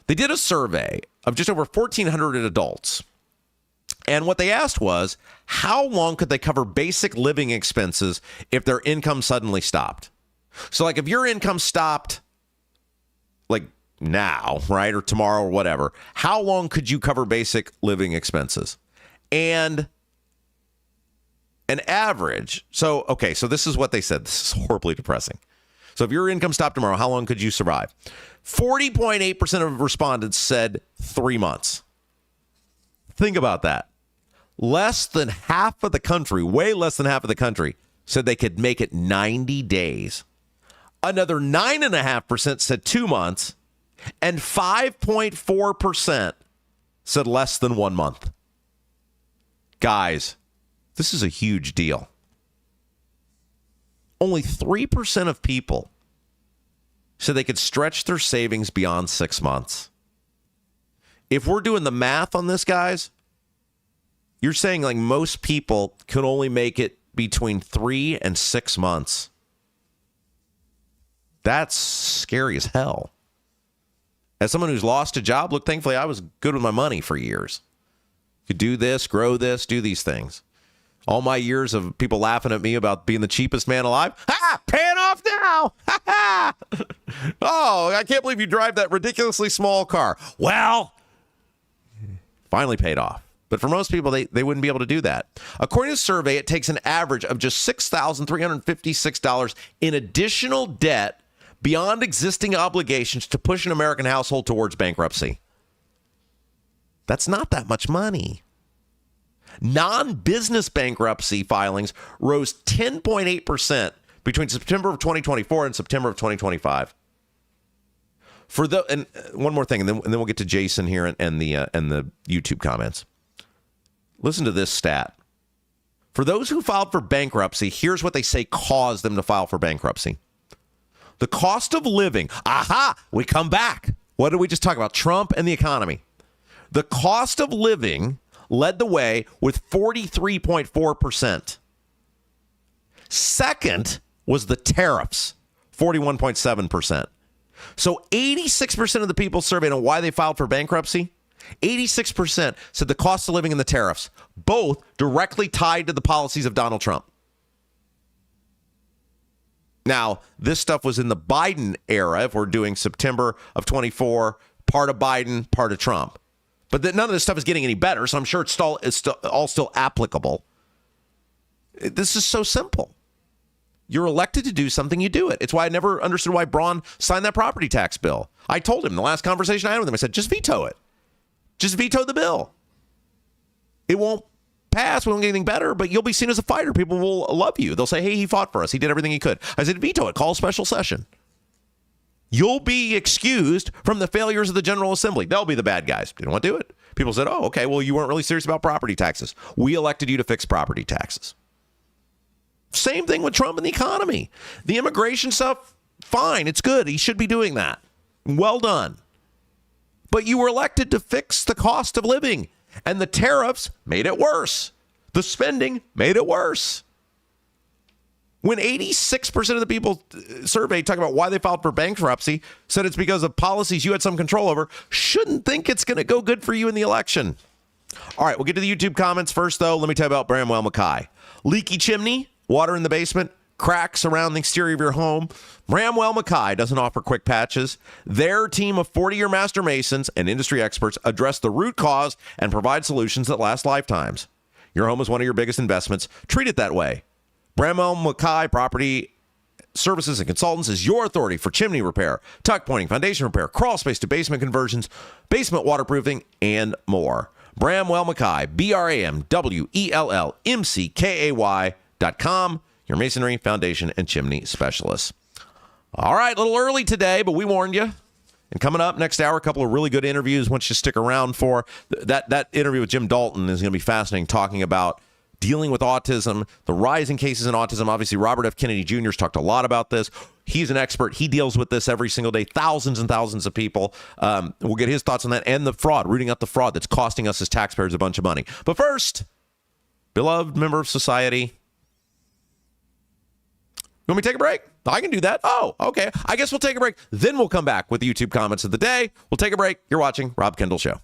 They did a survey of just over 1,400 adults. And what they asked was, how long could they cover basic living expenses if their income suddenly stopped? So, like, if your income stopped, like, now, right, or tomorrow or whatever, how long could you cover basic living expenses? And an average, so this is what they said. This is horribly depressing. So if your income stopped tomorrow, how long could you survive? 40.8% of respondents said 3 months. Think about that. Less than half of the country, way less than half of the country, said they could make it 90 days. Another 9.5% said 2 months. And 5.4% said less than 1 month. Guys, this is a huge deal. Only 3% of people said they could stretch their savings beyond 6 months. If we're doing the math on this, guys, you're saying like most people could only make it between 3 and 6 months. That's scary as hell. As someone who's lost a job, look, thankfully, I was good with my money for years. Could do this, grow this, do these things. All my years of people laughing at me about being the cheapest man alive. Ha! Paying off now! Ha ha! Oh, I can't believe you drive that ridiculously small car. Well, finally paid off. But for most people, they wouldn't be able to do that. According to the survey, it takes an average of just $6,356 in additional debt beyond existing obligations to push an American household towards bankruptcy. That's not that much money. Non-business bankruptcy filings rose 10.8% between September of 2024 and September of 2025. And one more thing, and then we'll get to Jason here and the YouTube comments. Listen to this stat. For those who filed for bankruptcy, here's what they say caused them to file for bankruptcy. The cost of living. Aha! We come back. What did we just talk about? Trump and the economy. The cost of living led the way with 43.4%. Second was the tariffs, 41.7%. So 86% of the people surveyed on why they filed for bankruptcy, 86% said the cost of living and the tariffs, both directly tied to the policies of Donald Trump. Now, this stuff was in the Biden era, if we're doing September of 24, part of Biden, part of Trump. But none of this stuff is getting any better, so I'm sure it's all still applicable. This is so simple. You're elected to do something, you do it. It's why I never understood why Braun signed that property tax bill. I told him in the last conversation I had with him, I said, just veto it. Just veto the bill. It won't pass. We won't get anything better, but you'll be seen as a fighter. People will love you. They'll say, hey, he fought for us. He did everything he could. I said, veto it. Call a special session. You'll be excused from the failures of the General Assembly. They'll be the bad guys. Didn't want to do it. People said, oh, okay, well, you weren't really serious about property taxes. We elected you to fix property taxes. Same thing with Trump and the economy. The immigration stuff, fine. It's good. He should be doing that. Well done. But you were elected to fix the cost of living, and the tariffs made it worse. The spending made it worse. When 86% of the people surveyed talking about why they filed for bankruptcy said it's because of policies you had some control over, shouldn't think it's going to go good for you in the election. All right, we'll get to the YouTube comments first, though. Let me tell you about Bramwell Mackay. Leaky chimney, water in the basement, cracks around the exterior of your home. Bramwell Mackay doesn't offer quick patches. Their team of 40-year master masons and industry experts address the root cause and provide solutions that last lifetimes. Your home is one of your biggest investments. Treat it that way. Bramwell Mackay Property Services and Consultants is your authority for chimney repair, tuck pointing, foundation repair, crawl space to basement conversions, basement waterproofing, and more. Bramwell Mackay, BRAMWELLMCKAY.com, your masonry, foundation, and chimney specialist. All right, a little early today, but we warned you. And coming up next hour, a couple of really good interviews. Once you stick around for that interview with Jim Dalton is going to be fascinating, talking about dealing with autism, the rise in cases in autism. Obviously, Robert F. Kennedy Jr. has talked a lot about this. He's an expert. He deals with this every single day, thousands and thousands of people. We'll get his thoughts on that and the fraud, rooting out the fraud that's costing us as taxpayers a bunch of money. But first, beloved member of society, you want me to take a break? I can do that. Oh, okay. I guess we'll take a break. Then we'll come back with the YouTube comments of the day. We'll take a break. You're watching Rob Kendall Show.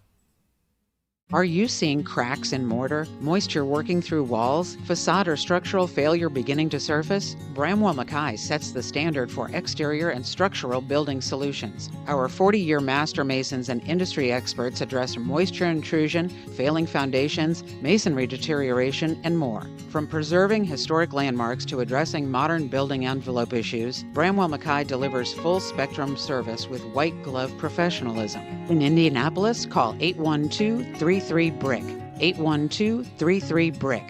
Are you seeing cracks in mortar, moisture working through walls, facade or structural failure beginning to surface? Bramwell Mackay sets the standard for exterior and structural building solutions. Our 40-year master masons and industry experts address moisture intrusion, failing foundations, masonry deterioration, and more. From preserving historic landmarks to addressing modern building envelope issues, Bramwell Mackay delivers full-spectrum service with white-glove professionalism. In Indianapolis, call 812-33-BRICK. 812-33-BRICK.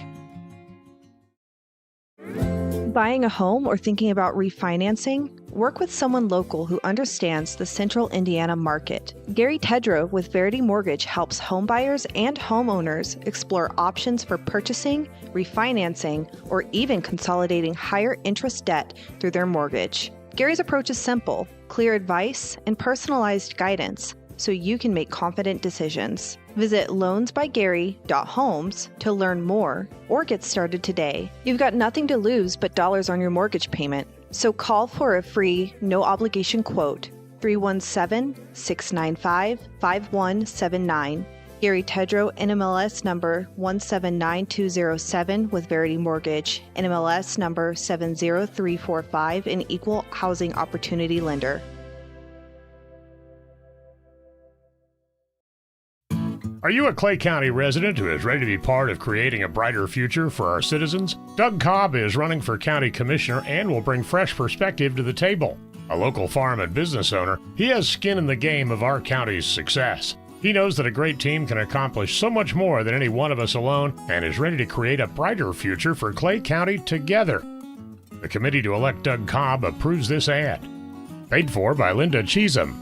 Buying a home or thinking about refinancing? Work with someone local who understands the central Indiana market. Gary Tedrow with Verity Mortgage helps homebuyers and homeowners explore options for purchasing, refinancing, or even consolidating higher interest debt through their mortgage. Gary's approach is simple, clear advice, and personalized guidance so you can make confident decisions. Visit loansbygary.homes to learn more or get started today. You've got nothing to lose but dollars on your mortgage payment. So call for a free, no-obligation quote, 317-695-5179. Gary Tedrow, NMLS number 179207 with Verity Mortgage, NMLS number 70345, an equal housing opportunity lender. Are you a Clay County resident who is ready to be part of creating a brighter future for our citizens? Doug Cobb is running for county commissioner and will bring fresh perspective to the table. A local farm and business owner, he has skin in the game of our county's success. He knows that a great team can accomplish so much more than any one of us alone and is ready to create a brighter future for Clay County together. The committee to elect Doug Cobb approves this ad. Paid for by Linda Cheatham.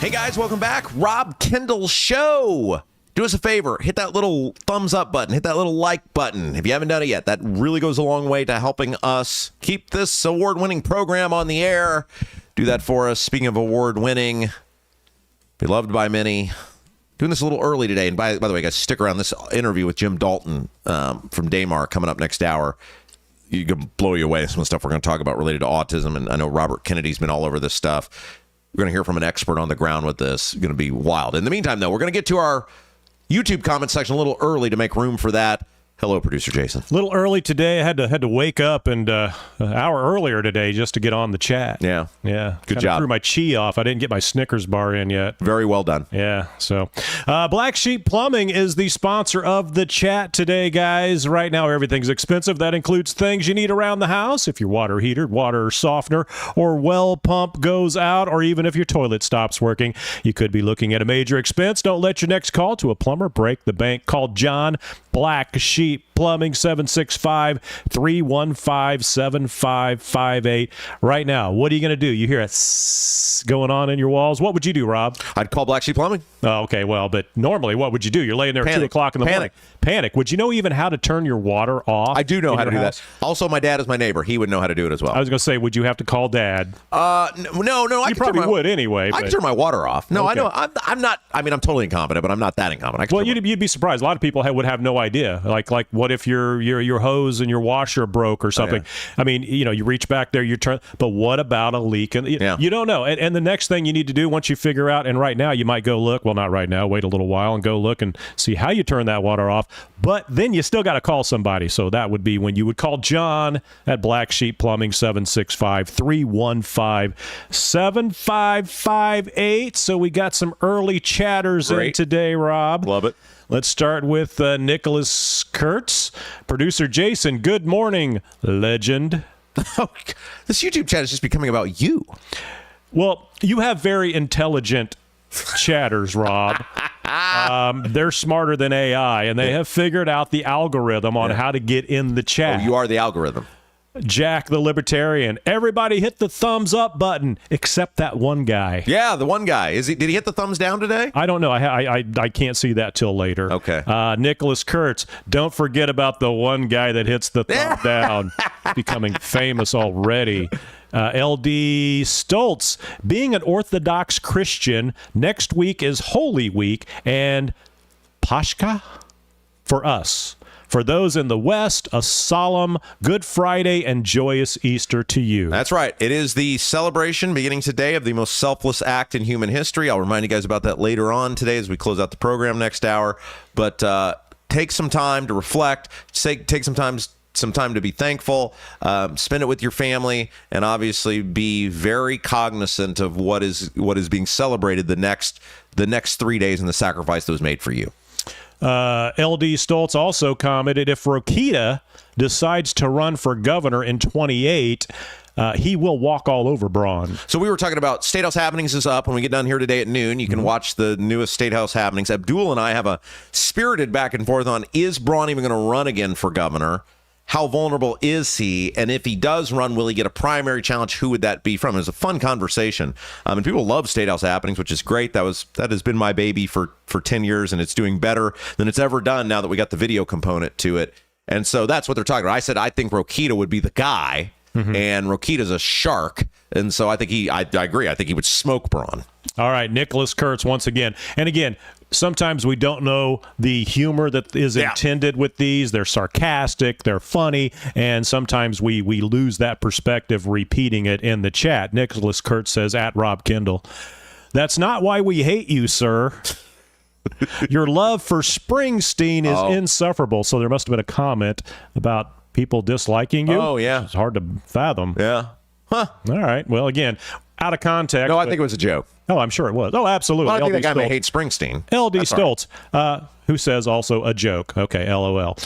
Hey guys, welcome back. Rob Kendall Show. Do us a favor, hit that little thumbs up button, hit that little like button if you haven't done it yet. That really goes a long way to helping us keep this award-winning program on the air. Do that for us. Speaking of award-winning, beloved by many, doing this a little early today. And by the way, guys, stick around. This interview with Jim Dalton from Damar coming up next hour. You can blow you away. Some of the stuff we're going to talk about related to autism. And I know Robert Kennedy's been all over this stuff. We're going to hear from an expert on the ground with this. It's going to be wild. In the meantime, though, we're going to get to our YouTube comment section a little early to make room for that. Hello, Producer Jason. A little early today. I had to wake up and an hour earlier today just to get on the chat. Yeah. Good job. Threw my chi off. I didn't get my Snickers bar in yet. Very well done. Yeah. So Black Sheep Plumbing is the sponsor of the chat today, guys. Right now, everything's expensive. That includes things you need around the house. If your water heater, water softener, or well pump goes out, or even if your toilet stops working, you could be looking at a major expense. Don't let your next call to a plumber break the bank. Call John Black Sheep Plumbing, 765-315-7558. Right now, what are you going to do? You hear a going on in your walls. What would you do, Rob? I'd call Black Sheep Plumbing. Oh, okay, well, but normally, what would you do? You're laying there at 2 o'clock in the morning. Panic. Would you know even how to turn your water off? I do know how to do that. Also, my dad is my neighbor. He would know how to do it as well. I was going to say, would you have to call Dad? No. You probably would anyway. I can turn my water off. No, okay. I know. I'm not. I mean, I'm totally incompetent, but I'm not that incompetent. Well, you'd be surprised. A lot of people would have no idea. Like what if your hose and your washer broke or something? Oh, yeah. I mean, you reach back there, you turn. But what about a leak? And you don't know. And the next thing you need to do once you figure out, and right now you might go look. Well, not right now. Wait a little while and go look and see how you turn that water off. But then you still got to call somebody. So that would be when you would call John at Black Sheep Plumbing, 765-315-7558. So we got some early chatters in today, Rob. Love it. Let's start with Nicholas Kurtz. Producer Jason, good morning, legend. Oh, this YouTube chat is just becoming about you. Well, you have very intelligent chatters, Rob. They're smarter than AI, and they have figured out the algorithm on how to get in the chat. Oh, you are the algorithm. Jack the Libertarian. Everybody hit the thumbs up button except that one guy. Yeah, the one guy. Did he hit the thumbs down today? I don't know. I can't see that till later. Okay. Nicholas Kurtz. Don't forget about the one guy that hits the thumb down. Becoming famous already. LD Stoltz. Being an Orthodox Christian, next week is Holy Week and Pashka for us. For those in the West, a solemn Good Friday and joyous Easter to you. That's right. It is the celebration beginning today of the most selfless act in human history. I'll remind you guys about that later on today as we close out the program next hour. But take some time to reflect. Take some time to be thankful. Spend it with your family, and obviously be very cognizant of what is being celebrated the next 3 days and the sacrifice that was made for you. LD Stoltz also commented, if Rokita decides to run for governor in 28, he will walk all over Braun. So we were talking about State House Happenings is up when we get done here today at noon. You can watch the newest State House Happenings. Abdul and I have a spirited back and forth on, is Braun even going to run again for governor? How vulnerable is he? And if he does run, will he get a primary challenge? Who would that be from? It was a fun conversation. And people love State House Happenings, which is great. That has been my baby for 10 years, and it's doing better than it's ever done now that we got the video component to it. And so that's what they're talking about. I said I think Rokita would be the guy, and Rokita's a shark. And so I think I agree. I think he would smoke Braun. All right, Nicholas Kurtz once again. And again, sometimes we don't know the humor that is intended with these. They're sarcastic, they're funny, and sometimes we lose that perspective repeating it in the chat. Nicholas Kurtz says, at Rob Kendall, that's not why we hate you, sir. Your love for Springsteen is insufferable. So there must have been a comment about people disliking you. Oh, yeah. It's hard to fathom. Yeah. Huh. All right. Well, again, out of context. No, I think it was a joke. Oh, I'm sure it was. Oh, absolutely. Well, I think LD that guy may Stoltz. hate Springsteen. LD That's Stoltz, who says also a joke. Okay, LOL.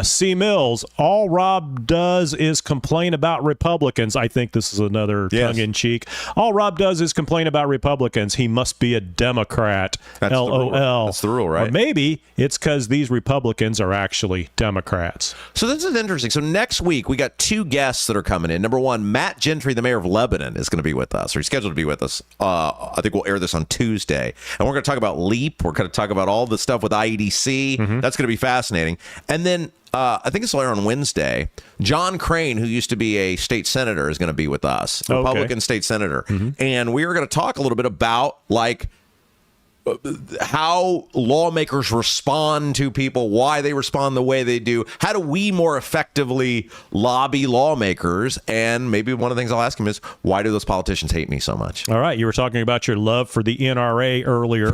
C. Mills, all Rob does is complain about Republicans. I think this is another tongue-in-cheek. All Rob does is complain about Republicans. He must be a Democrat. That's LOL. That's the rule, right? Or maybe it's because these Republicans are actually Democrats. So this is interesting. So next week, we got two guests that are coming in. Number one, Matt Gentry, the mayor of Lebanon, is going to be with us, or he's scheduled to be with us. I think we'll air this on Tuesday. And we're going to talk about LEAP. We're going to talk about all the stuff with IEDC. That's going to be fascinating. And then I think it's later on Wednesday, John Crane, who used to be a state senator, is going to be with us, Republican state senator. And we are going to talk a little bit about how lawmakers respond to people, why they respond the way they do. How do we more effectively lobby lawmakers? And maybe one of the things I'll ask him is, why do those politicians hate me so much? All right. You were talking about your love for the NRA earlier.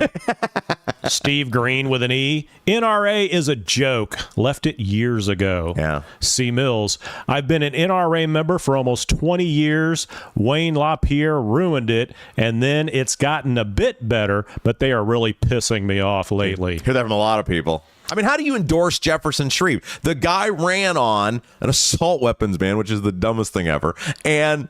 Steve Green with an E. NRA is a joke. Left it years ago. Yeah. C. Mills. I've been an NRA member for almost 20 years. Wayne LaPierre ruined it, and then it's gotten a bit better, but they are really pissing me off lately. Hear that from a lot of people. I mean, how do you endorse Jefferson Shrieve? The guy ran on an assault weapons ban, which is the dumbest thing ever. And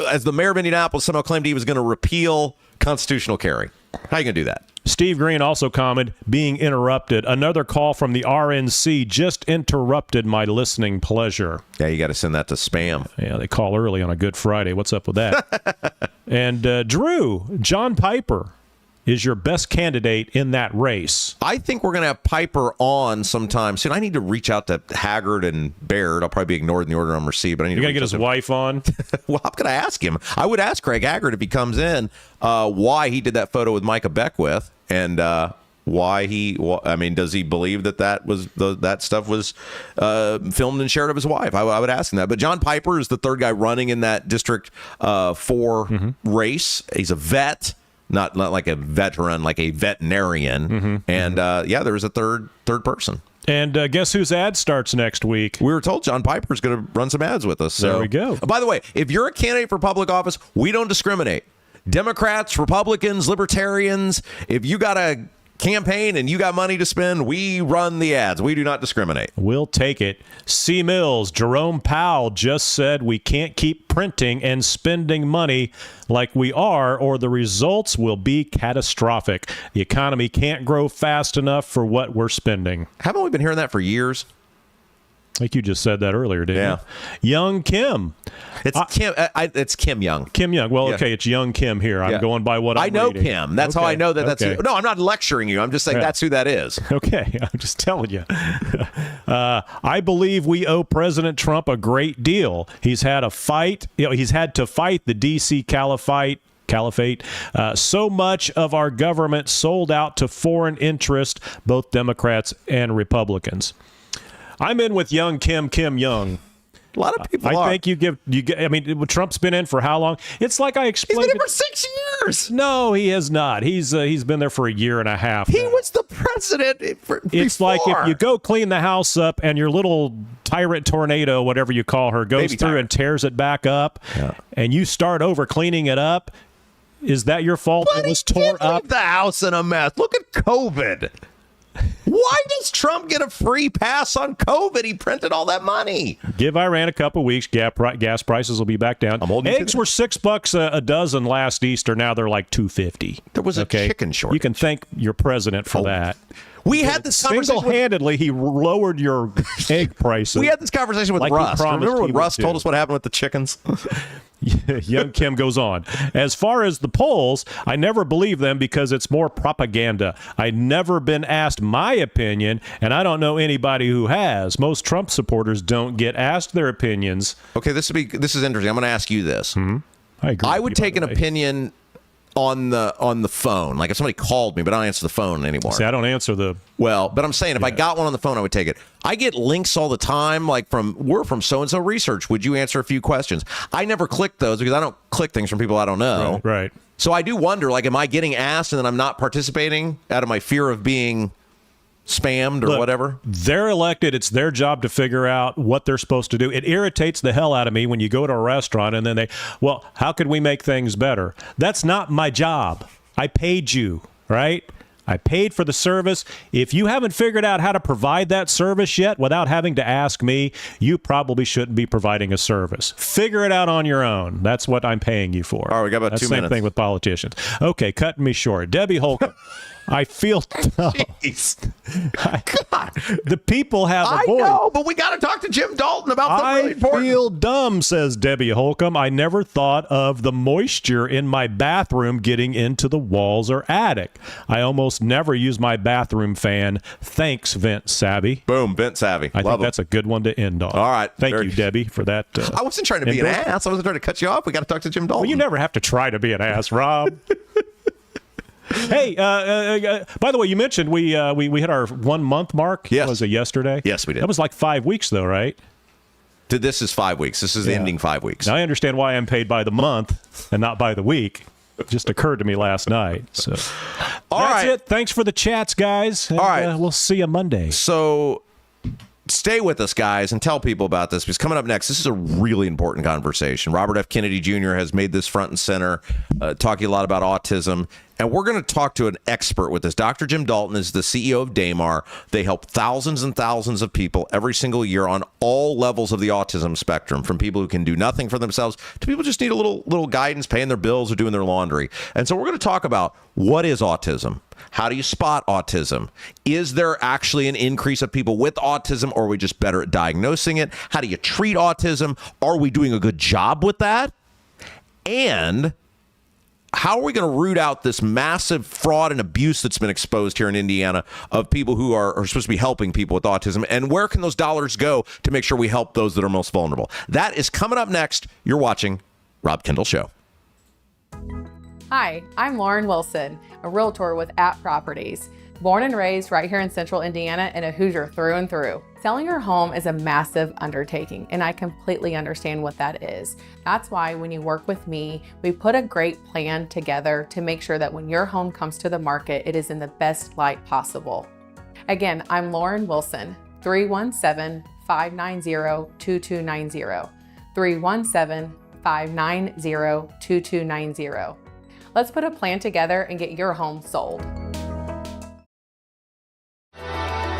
as the mayor of Indianapolis somehow claimed he was going to repeal constitutional carry. How are you going to do that? Steve Green also commented, being interrupted. Another call from the RNC just interrupted my listening pleasure. Yeah, you got to send that to spam. Yeah, they call early on a Good Friday. What's up with that? And Drew, John Piper is your best candidate in that race. I think we're going to have Piper on sometime soon. I need to reach out to Haggard and Baird. I'll probably be ignored in the order I'm received, but I need to get his wife on. Well, I'm going to ask him. I would ask Craig Haggard if he comes in why he did that photo with Micah Beckwith and why he. I mean, does he believe that stuff was filmed and shared of his wife? I would ask him that. But John Piper is the third guy running in that District 4 race. He's a vet. Not like a veteran, like a veterinarian. And there was a third person. And guess whose ad starts next week? We were told John Piper's going to run some ads with us. So. There we go. By the way, if you're a candidate for public office, we don't discriminate. Democrats, Republicans, Libertarians, if you got a campaign and you got money to spend, we run the ads. We do not discriminate. We'll take it. C. Mills, Jerome Powell just said we can't keep printing and spending money like we are, or the results will be catastrophic. The economy can't grow fast enough for what we're spending. Haven't we been hearing that for years? I think you just said that earlier, didn't you? Young Kim. It's Kim. It's Kim Young. Kim Young. Well, Yeah. okay, it's Young Kim here. I'm going by what I I'm know reading. Kim. That's how I know that. That's Okay. who, no. I'm not lecturing you. I'm just saying that's who that is. Okay, I'm just telling you. I believe we owe President Trump a great deal. He's had a fight. He's had to fight the D.C. Caliphate. So much of our government sold out to foreign interest, both Democrats and Republicans. I'm in with Young Kim Young. A lot of people I think you get. I mean, Trump's been in for how long? It's like I He's explained. been in for 6 years. No, he has not. He's been there for a year and a half. He now. was the president. It's like if you go clean the house up and your little tyrant tornado, whatever you call her, goes Baby through tyrant. and tears it back up, and you start over cleaning it up. Is that your fault? But It was he tore did up. leave the house in a mess. Look at COVID. Why does Trump get a free pass on COVID? He printed all that money. Give Iran a couple weeks. Gas prices will be back down. I'm holding you to Eggs that. were $6 a dozen last Easter. Now they're like $2.50. There was a chicken shortage. You can thank your president for that. We had this conversation. Single-handedly, he lowered your egg prices. We had this conversation with Like he Russ. promised Remember when he would Russ do. told us what happened with the chickens? Young Kim goes on. As far as the polls, I never believe them because it's more propaganda. I've never been asked my opinion, and I don't know anybody who has. Most Trump supporters don't get asked their opinions. Okay, this is interesting. I'm going to ask you this. I agree. I with would you, by take the an way. opinion on the phone. Like if somebody called me, but I don't answer the phone anymore. See, I don't answer the. Well, but I'm saying if I got one on the phone, I would take it. I get links all the time, like we're from so-and-so research. Would you answer a few questions? I never click those because I don't click things from people I don't know. Right. So I do wonder, like, am I getting asked and then I'm not participating out of my fear of being spammed or Look, whatever? They're elected. It's their job to figure out what they're supposed to do. It irritates the hell out of me when you go to a restaurant and then how could we make things better? That's not my job. I paid you, right? I paid for the service. If you haven't figured out how to provide that service yet without having to ask me, you probably shouldn't be providing a service. Figure it out on your own. That's what I'm paying you for. All right, we got about That's 2 the same minutes. thing with politicians. Okay, cutting me short. Debbie Holcomb. I feel Jeez. God. the people have a I voice. know, but we got to talk to Jim Dalton about something I really important. feel dumb, says Debbie Holcomb. I never thought of the moisture in my bathroom getting into the walls or attic. I almost never use my bathroom fan. Thanks, Vent Savvy. Boom, Vent Savvy. I Love think him. that's a good one to end on. All right. Thank Very- you, Debbie, for that. I wasn't trying to be an endorsement. ass. I wasn't trying to cut you off. We got to talk to Jim Dalton. Well, you never have to try to be an ass, Rob. Hey, by the way, you mentioned we hit our 1 month mark. Yes. Was it yesterday? Yes, we did. That was like 5 weeks, though, right? This is 5 weeks. This is the ending 5 weeks. Now I understand why I'm paid by the month and not by the week. It just occurred to me last night. So All that's right. it. Thanks for the chats, guys. And, All right. we'll see you Monday. So stay with us, guys, and tell people about this, because coming up next, this is a really important conversation. Robert F. Kennedy Jr. has made this front and center, talking a lot about autism. And we're going to talk to an expert with this. Dr. Jim Dalton is the CEO of Damar. They help thousands and thousands of people every single year on all levels of the autism spectrum, from people who can do nothing for themselves to people who just need a little guidance, paying their bills or doing their laundry. And so we're going to talk about what is autism? How do you spot autism? Is there actually an increase of people with autism, or are we just better at diagnosing it? How do you treat autism? Are we doing a good job with that? And how are we going to root out this massive fraud and abuse that's been exposed here in Indiana of people who are supposed to be helping people with autism? And where can those dollars go to make sure we help those that are most vulnerable? That is coming up next. You're watching Rob Kendall Show. Hi, I'm Lauren Wilson, a realtor with App Properties. Born and raised right here in central Indiana and a Hoosier through and through. Selling your home is a massive undertaking, and I completely understand what that is. That's why when you work with me, we put a great plan together to make sure that when your home comes to the market, it is in the best light possible. Again, I'm Lauren Wilson, 317-590-2290. 317-590-2290. Let's put a plan together and get your home sold.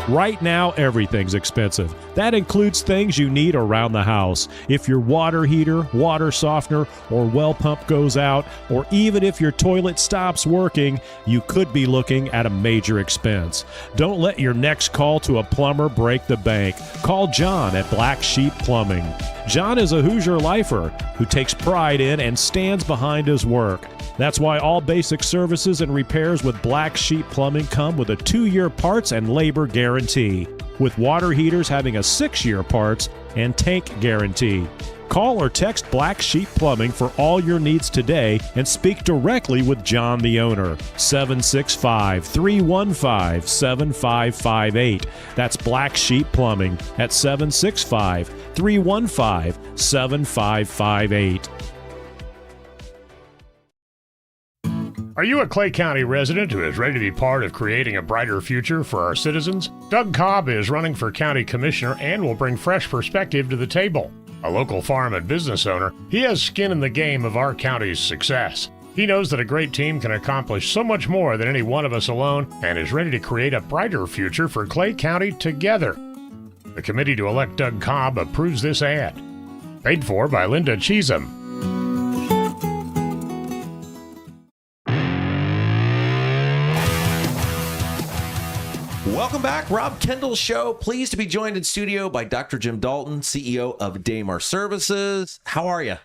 Right now, everything's expensive. That includes things you need around the house. If your water heater, water softener, or well pump goes out, or even if your toilet stops working, you could be looking at a major expense. Don't let your next call to a plumber break the bank. Call John at Black Sheep Plumbing. John is a Hoosier lifer who takes pride in and stands behind his work. That's why all basic services and repairs with Black Sheep Plumbing come with a 2-year parts and labor guarantee, with water heaters having a 6-year parts and tank guarantee. Call or text Black Sheep Plumbing for all your needs today and speak directly with John, the owner. 765-315-7558. That's Black Sheep Plumbing at 765-315-7558. Are you a Clay County resident who is ready to be part of creating a brighter future for our citizens? Doug Cobb is running for county commissioner and will bring fresh perspective to the table. A local farm and business owner, he has skin in the game of our county's success. He knows that a great team can accomplish so much more than any one of us alone and is ready to create a brighter future for Clay County together. The committee to elect Doug Cobb approves this ad. Paid for by Linda Cheatham. Welcome back, Rob Kendall Show. Pleased to be joined in studio by Dr. Jim Dalton, CEO of Damar Services. How are you?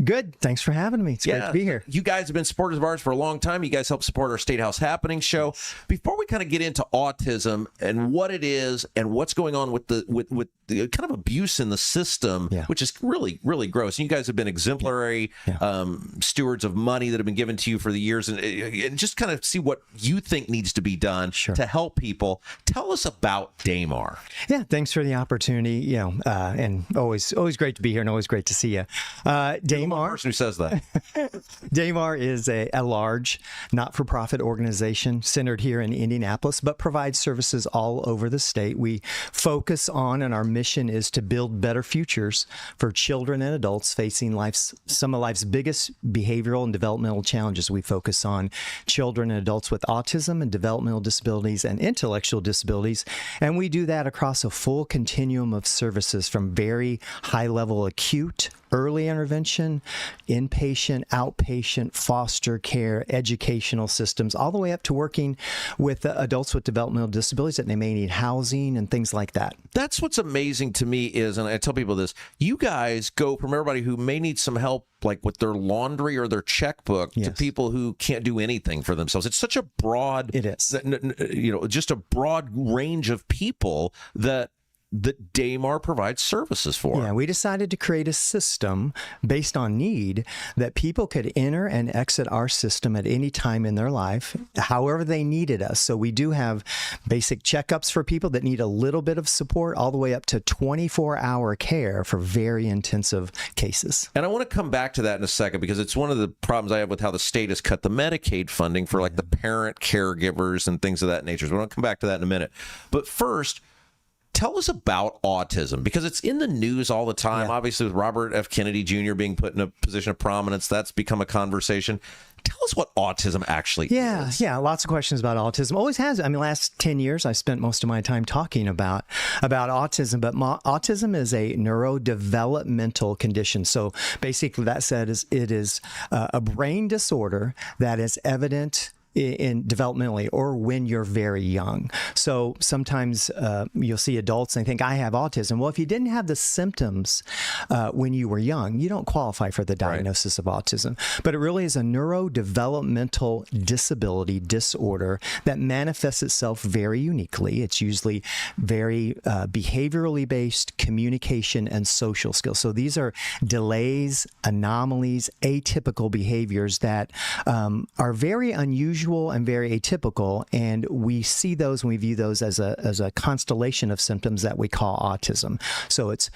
Good. Thanks for having me. It's great to be here. You guys have been supporters of ours for a long time. You guys help support our State House Happening show. Before we kind of get into autism and what it is and what's going on with the kind of abuse in the system, which is really, really gross. And you guys have been exemplary stewards of money that have been given to you for the years, and just kind of see what you think needs to be done to help people. Tell us about Damar. Yeah, thanks for the opportunity. And always great to be here, and always great to see you. Damar, person who says that. Damar is a large not-for-profit organization centered here in Indianapolis, but provides services all over the state. We focus on, and our mission is to build better futures for children and adults facing some of life's biggest behavioral and developmental challenges. We focus on children and adults with autism and developmental disabilities and intellectual disabilities, and we do that across a full continuum of services from very high-level acute early intervention, inpatient, outpatient, foster care, educational systems, all the way up to working with adults with developmental disabilities that they may need housing and things like that. That's what's amazing to me is, and I tell people this, you guys go from everybody who may need some help like with their laundry or their checkbook to people who can't do anything for themselves. It's such a broad, just a broad range of people that Damar provides services for. Yeah, we decided to create a system based on need that people could enter and exit our system at any time in their life, however they needed us. So we do have basic checkups for people that need a little bit of support, all the way up to 24-hour care for very intensive cases. And I want to come back to that in a second, because it's one of the problems I have with how the state has cut the Medicaid funding for like the parent caregivers and things of that nature. So we're going to come back to that in a minute. But first, tell us about autism, because it's in the news all the time. Obviously, with Robert F. Kennedy Jr. being put in a position of prominence, that's become a conversation. Tell us what autism actually is. Yeah, lots of questions about autism. Always has. I mean, last 10 years, I spent most of my time talking about autism, but autism is a neurodevelopmental condition. So basically, that said, it is a brain disorder that is evident in developmentally or when you're very young. So sometimes you'll see adults and think, I have autism. Well, if you didn't have the symptoms when you were young, you don't qualify for the diagnosis of autism. But it really is a neurodevelopmental disability disorder that manifests itself very uniquely. It's usually very behaviorally based, communication and social skills. So these are delays, anomalies, atypical behaviors that are very unusual and very atypical, and we see those and we view those as a constellation of symptoms that we call autism. So it's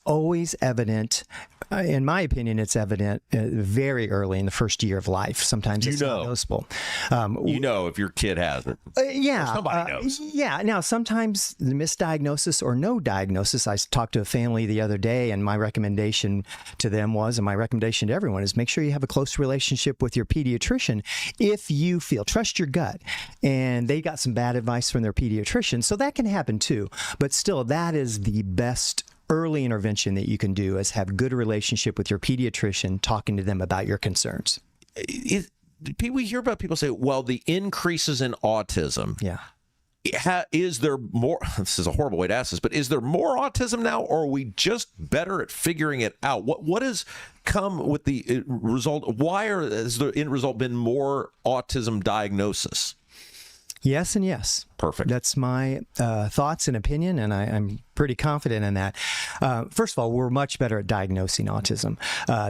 always evident. In my opinion, it's evident very early in the first year of life. Sometimes it's not noticeable. If your kid has it. Somebody knows. Now, sometimes the misdiagnosis or no diagnosis. I talked to a family the other day, and my recommendation to them was, and my recommendation to everyone is, make sure you have a close relationship with your pediatrician if you feel deal. Trust your gut. And they got some bad advice from their pediatrician. So that can happen too. But still, that is the best early intervention that you can do, is have good relationship with your pediatrician, talking to them about your concerns. We hear about people say, well, the increases in autism. Yeah. Is there more? This is a horrible way to ask this, but is there more autism now, or are we just better at figuring it out? What has come with the result? Why has the end result been more autism diagnosis? Yes and yes. Perfect. That's my thoughts and opinion, and I'm pretty confident in that. First of all, we're much better at diagnosing autism.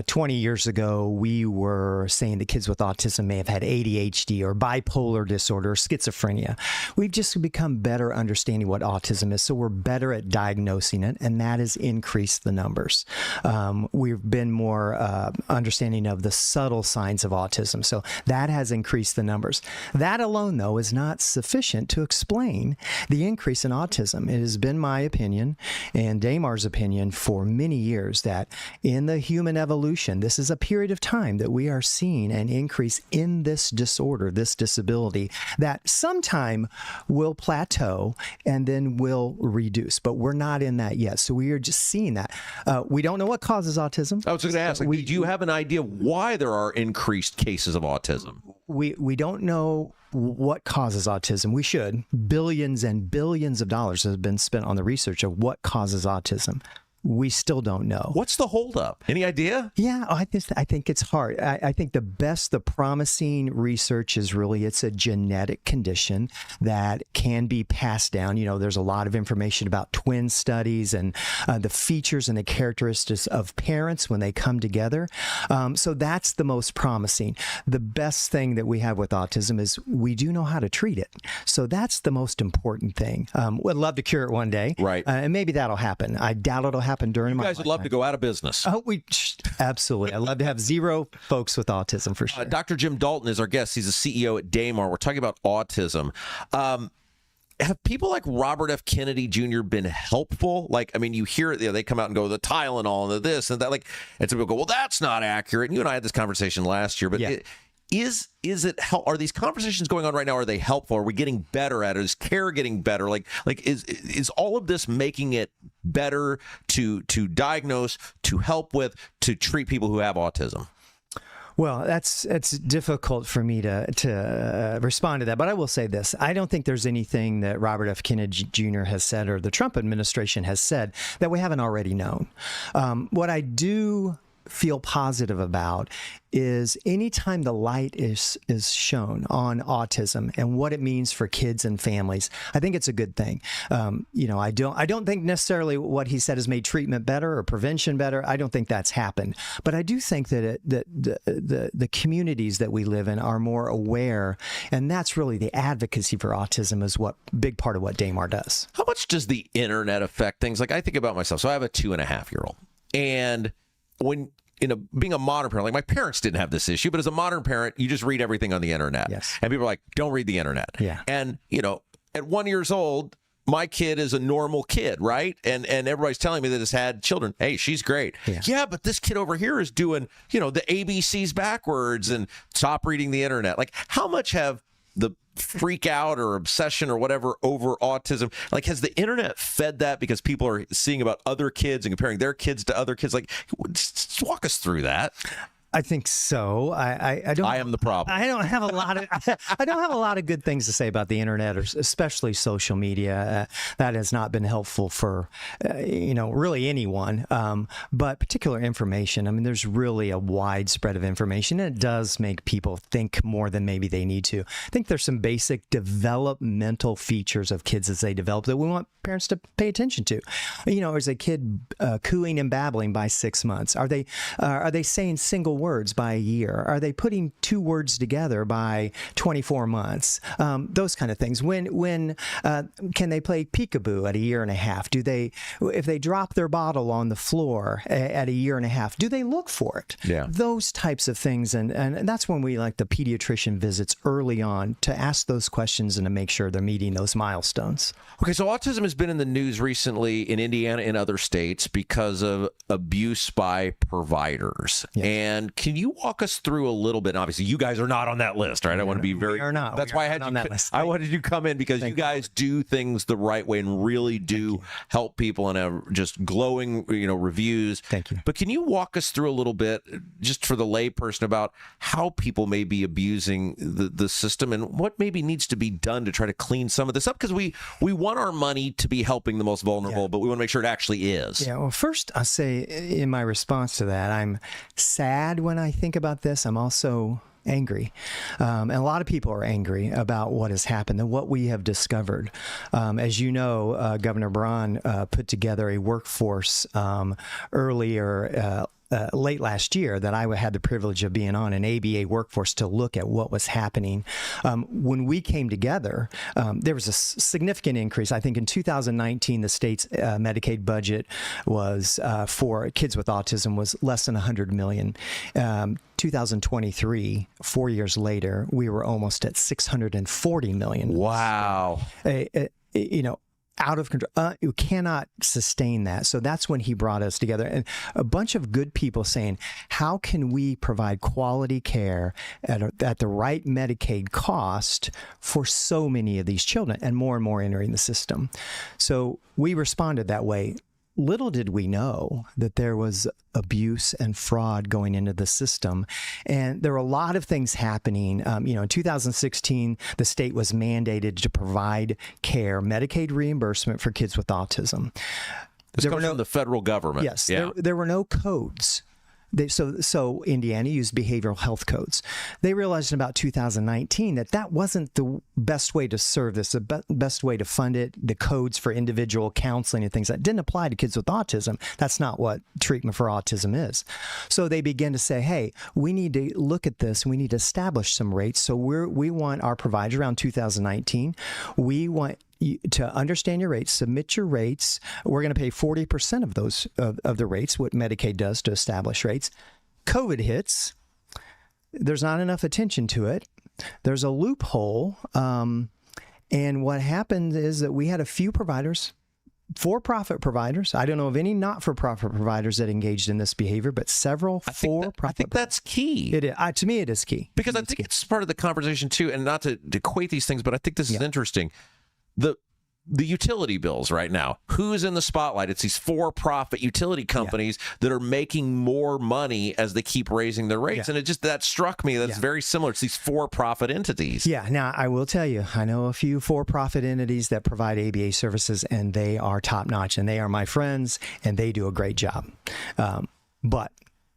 20 years ago, we were saying that kids with autism may have had ADHD or bipolar disorder or schizophrenia. We've just become better understanding what autism is, so we're better at diagnosing it, and that has increased the numbers. We've been more understanding of the subtle signs of autism, so that has increased the numbers. That alone, though, is not sufficient to explain the increase in autism. It has been my opinion and Damar's opinion for many years that in the human evolution, this is a period of time that we are seeing an increase in this disorder, this disability, that sometime will plateau and then will reduce. But we're not in that yet. So we are just seeing that. We don't know what causes autism. I was going to ask, do you have an idea why there are increased cases of autism? We don't know what causes autism. We should. Billions and billions of dollars have been spent on the research of what causes autism. We still don't know. What's the holdup? Any idea? Yeah, I think it's hard. I think the promising research is really it's a genetic condition that can be passed down. You know, there's a lot of information about twin studies and the features and the characteristics of parents when they come together. So that's the most promising. The best thing that we have with autism is we do know how to treat it. So that's the most important thing. Would love to cure it one day. Right. And maybe that'll happen. I doubt it'll happen during my lifetime. You guys would love to go out of business. Oh, absolutely. I'd love to have zero folks with autism for sure. Dr. Jim Dalton is our guest. He's the CEO at Damar. We're talking about autism. Have people like Robert F. Kennedy Jr. been helpful? Like, I mean, you hear it, they come out and go, the Tylenol and the this and that, like, and some people go, well, that's not accurate. And you and I had this conversation last year, but yeah. Is it help? Are these conversations going on right now? Are they helpful? Are we getting better at it? Is care getting better? Like is all of this making it better to diagnose, to help with, to treat people who have autism? Well, it's difficult for me to respond to that, but I will say this. I don't think there's anything that Robert F. Kennedy Jr. has said or the Trump administration has said that we haven't already known. What I do feel positive about is anytime the light is shown on autism and what it means for kids and families, I think it's a good thing. I don't think necessarily what he said has made treatment better or prevention better. I don't think that's happened, but I do think that the communities that we live in are more aware, and that's really the advocacy for autism is what big part of what Damar does. How much does the internet affect things? Like I think about myself. So I have a 2.5-year-old, and when being a modern parent, like my parents didn't have this issue, but as a modern parent, you just read everything on the internet. Yes. And people are like, don't read the internet. Yeah. And, at 1 year old, my kid is a normal kid, right? And everybody's telling me that has had children. Hey, she's great. Yeah, but this kid over here is doing, the ABCs backwards and stop reading the internet. Like, how much have the freak out or obsession or whatever over autism, like, has the internet fed that because people are seeing about other kids and comparing their kids to other kids? Like, just walk us through that. I think so. I don't. I am the problem. I don't have a lot of. I don't have a lot of good things to say about the internet, or especially social media. That has not been helpful for, really anyone. But particular information. I mean, there's really a wide spread of information, and it does make people think more than maybe they need to. I think there's some basic developmental features of kids as they develop that we want parents to pay attention to. Is a kid cooing and babbling by 6 months? Are they saying single words by a year? Are they putting 2 words together by 24 months? Those kind of things. When can they play peekaboo at 1.5 years? If they drop their bottle on the floor at 1.5 years, do they look for it? Yeah. Those types of things. And that's when we like the pediatrician visits early on to ask those questions and to make sure they're meeting those milestones. Okay, so autism has been in the news recently in Indiana and other states because of abuse by providers. Yes. And And can you walk us through a little bit? Obviously, you guys are not on that list, right? I want to be very. We are not. That's We why are I had not you on that list. I wanted you to come in because you guys do things the right way and really do help people and have just glowing, reviews. Thank you. But can you walk us through a little bit, just for the layperson, about how people may be abusing the system and what maybe needs to be done to try to clean some of this up? Because we want our money to be helping the most vulnerable, but we want to make sure it actually is. Yeah, well, first I'll say in my response to that, I'm sad when I think about this. I'm also angry. And a lot of people are angry about what has happened and what we have discovered. As you know, Governor Braun put together a workforce late last year that I had the privilege of being on, an ABA workforce, to look at what was happening. When we came together, there was a significant increase. I think in 2019, the state's Medicaid budget was for kids with autism was less than $100 million. 2023, 4 years later, we were almost at $640 million. Wow. Out of control. You cannot sustain that. So that's when he brought us together, and a bunch of good people saying, how can we provide quality care at the right Medicaid cost for so many of these children, and more entering the system. So we responded that way. Little did we know that there was abuse and fraud going into the system. And there were a lot of things happening. In 2016, the state was mandated to provide care, Medicaid reimbursement for kids with autism. This comes from the federal government. Yes. Yeah. There were no codes. So Indiana used behavioral health codes. They realized in about 2019 that wasn't the best way to serve this, the best way to fund it. The codes for individual counseling and things that didn't apply to kids with autism. That's not what treatment for autism is. So they began to say, hey, we need to look at this. We need to establish some rates. So we want our providers around 2019. We want to understand your rates, submit your rates. We're going to pay 40% of those of the rates, what Medicaid does to establish rates. COVID hits. There's not enough attention to it. There's a loophole. And what happened is that we had a few providers, for-profit providers. I don't know of any not-for-profit providers that engaged in this behavior, but several for-profit. I think that's key. It is, to me, it is key. Because I think it's part of the conversation, too, and not to equate these things, but I think this is interesting. The utility bills right now, who's in the spotlight? It's these for-profit utility companies that are making more money as they keep raising their rates. And that struck me. That's very similar to these for-profit entities. Yeah. Now, I will tell you, I know a few for-profit entities that provide ABA services, and they are top-notch, and they are my friends, and they do a great job. But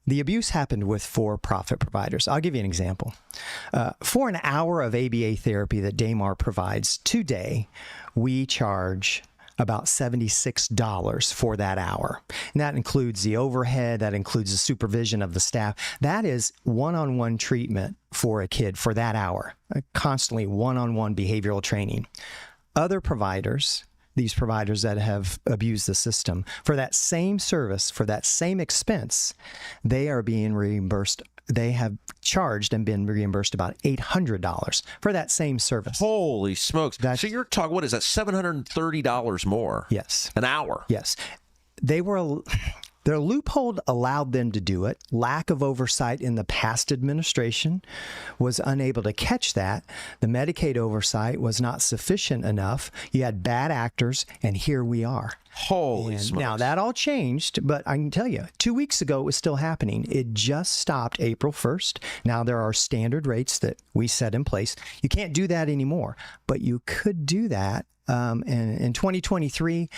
the abuse happened with for-profit providers. I'll give you an example. For an hour of ABA therapy that Damar provides today, we charge about $76 for that hour. And that includes the overhead, that includes the supervision of the staff. That is one-on-one treatment for a kid for that hour, constantly one-on-one behavioral training. Other providers, these providers that have abused the system, for that same service, for that same expense, they are being reimbursed. They have charged and been reimbursed about $800 for that same service. Holy smokes. So you're talking, what is that, $730 more? Yes. An hour? Yes. Their loophole allowed them to do it. Lack of oversight in the past administration was unable to catch that. The Medicaid oversight was not sufficient enough. You had bad actors, and here we are. Holy smokes. Now, that all changed, but I can tell you, 2 weeks ago, it was still happening. It just stopped April 1st. Now, there are standard rates that we set in place. You can't do that anymore, but you could do that. And in 2023,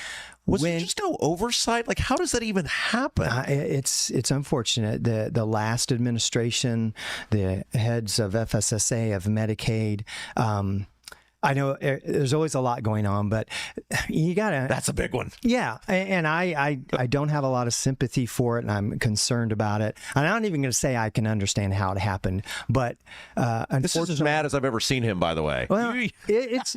was there just no oversight? Like, how does that even happen? It's unfortunate. The last administration, the heads of FSSA, of Medicaid, I know there's always a lot going on, but you gotta. That's a big one. Yeah, and I don't have a lot of sympathy for it, and I'm concerned about it. And I'm not even going to say I can understand how it happened, but this is as mad as I've ever seen him. By the way, well, it's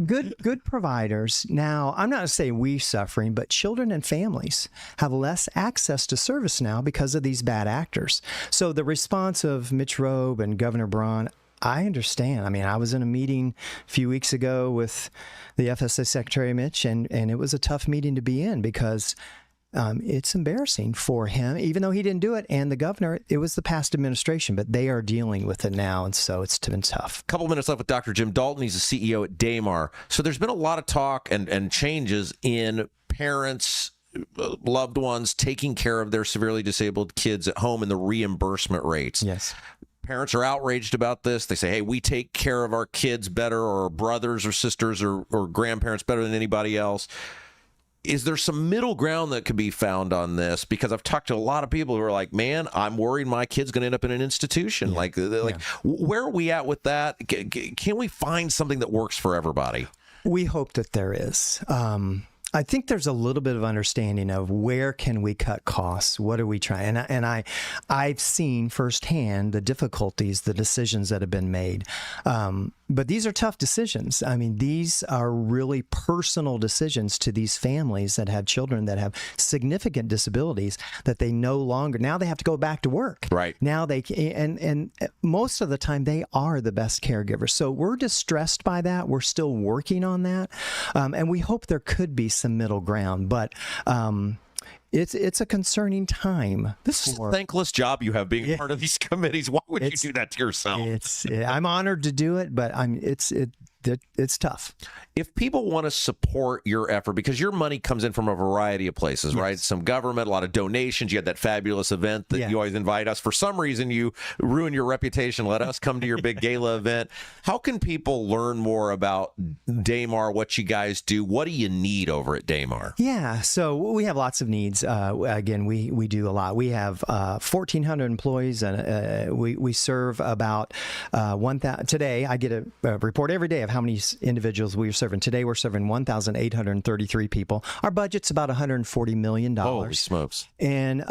good providers. Now, I'm not going to say we suffering, but children and families have less access to service now because of these bad actors. So the response of Mitch Robe and Governor Braun, I understand. I mean, I was in a meeting a few weeks ago with the FSA Secretary Mitch, and it was a tough meeting to be in because it's embarrassing for him, even though he didn't do it. And the governor, it was the past administration, but they are dealing with it now. And so it's been tough. Couple minutes left with Dr. Jim Dalton. He's the CEO at Damar. So there's been a lot of talk and changes in parents, loved ones taking care of their severely disabled kids at home and the reimbursement rates. Yes. Parents are outraged about this. They say, hey, we take care of our kids better, or brothers or sisters or grandparents better than anybody else. Is there some middle ground that could be found on this? Because I've talked to a lot of people who are like, man, I'm worried my kid's going to end up in an institution. Yeah. Where are we at with that? Can we find something that works for everybody? We hope that there is. I think there's a little bit of understanding of where can we cut costs? What are we trying? And I've seen firsthand the difficulties, the decisions that have been made. But these are tough decisions. I mean, these are really personal decisions to these families that have children that have significant disabilities that they no longer, now they have to go back to work. Right. Now they, and most of the time they are the best caregivers. So we're distressed by that. We're still working on that. And we hope there could be some middle ground, but it's a concerning time. This is a thankless job you have being part of these committees. Why would you do that to yourself? I'm honored to do it, but it's tough. If people want to support your effort, because your money comes in from a variety of places, right? Some government, a lot of donations. You had that fabulous event that you always invite us. For some reason, you ruin your reputation. Let us come to your big gala event. How can people learn more about Damar, what you guys do? What do you need over at Damar? Yeah, so we have lots of needs. Again, we do a lot. We have 1,400 employees, and we serve about 1,000. Today, I get a report every day of how many individuals we are serving. Today, we're serving 1,833 people. Our budget's about $140 million. Holy smokes. And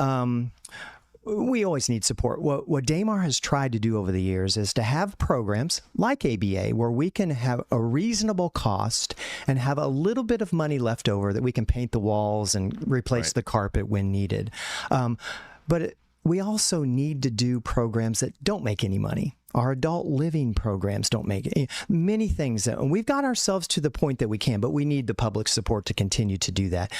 we always need support. What Damar has tried to do over the years is to have programs like ABA where we can have a reasonable cost and have a little bit of money left over that we can paint the walls and replace the carpet when needed. But we also need to do programs that don't make any money. Our adult living programs don't make it. Many things. And we've got ourselves to the point that we can, but we need the public support to continue to do that.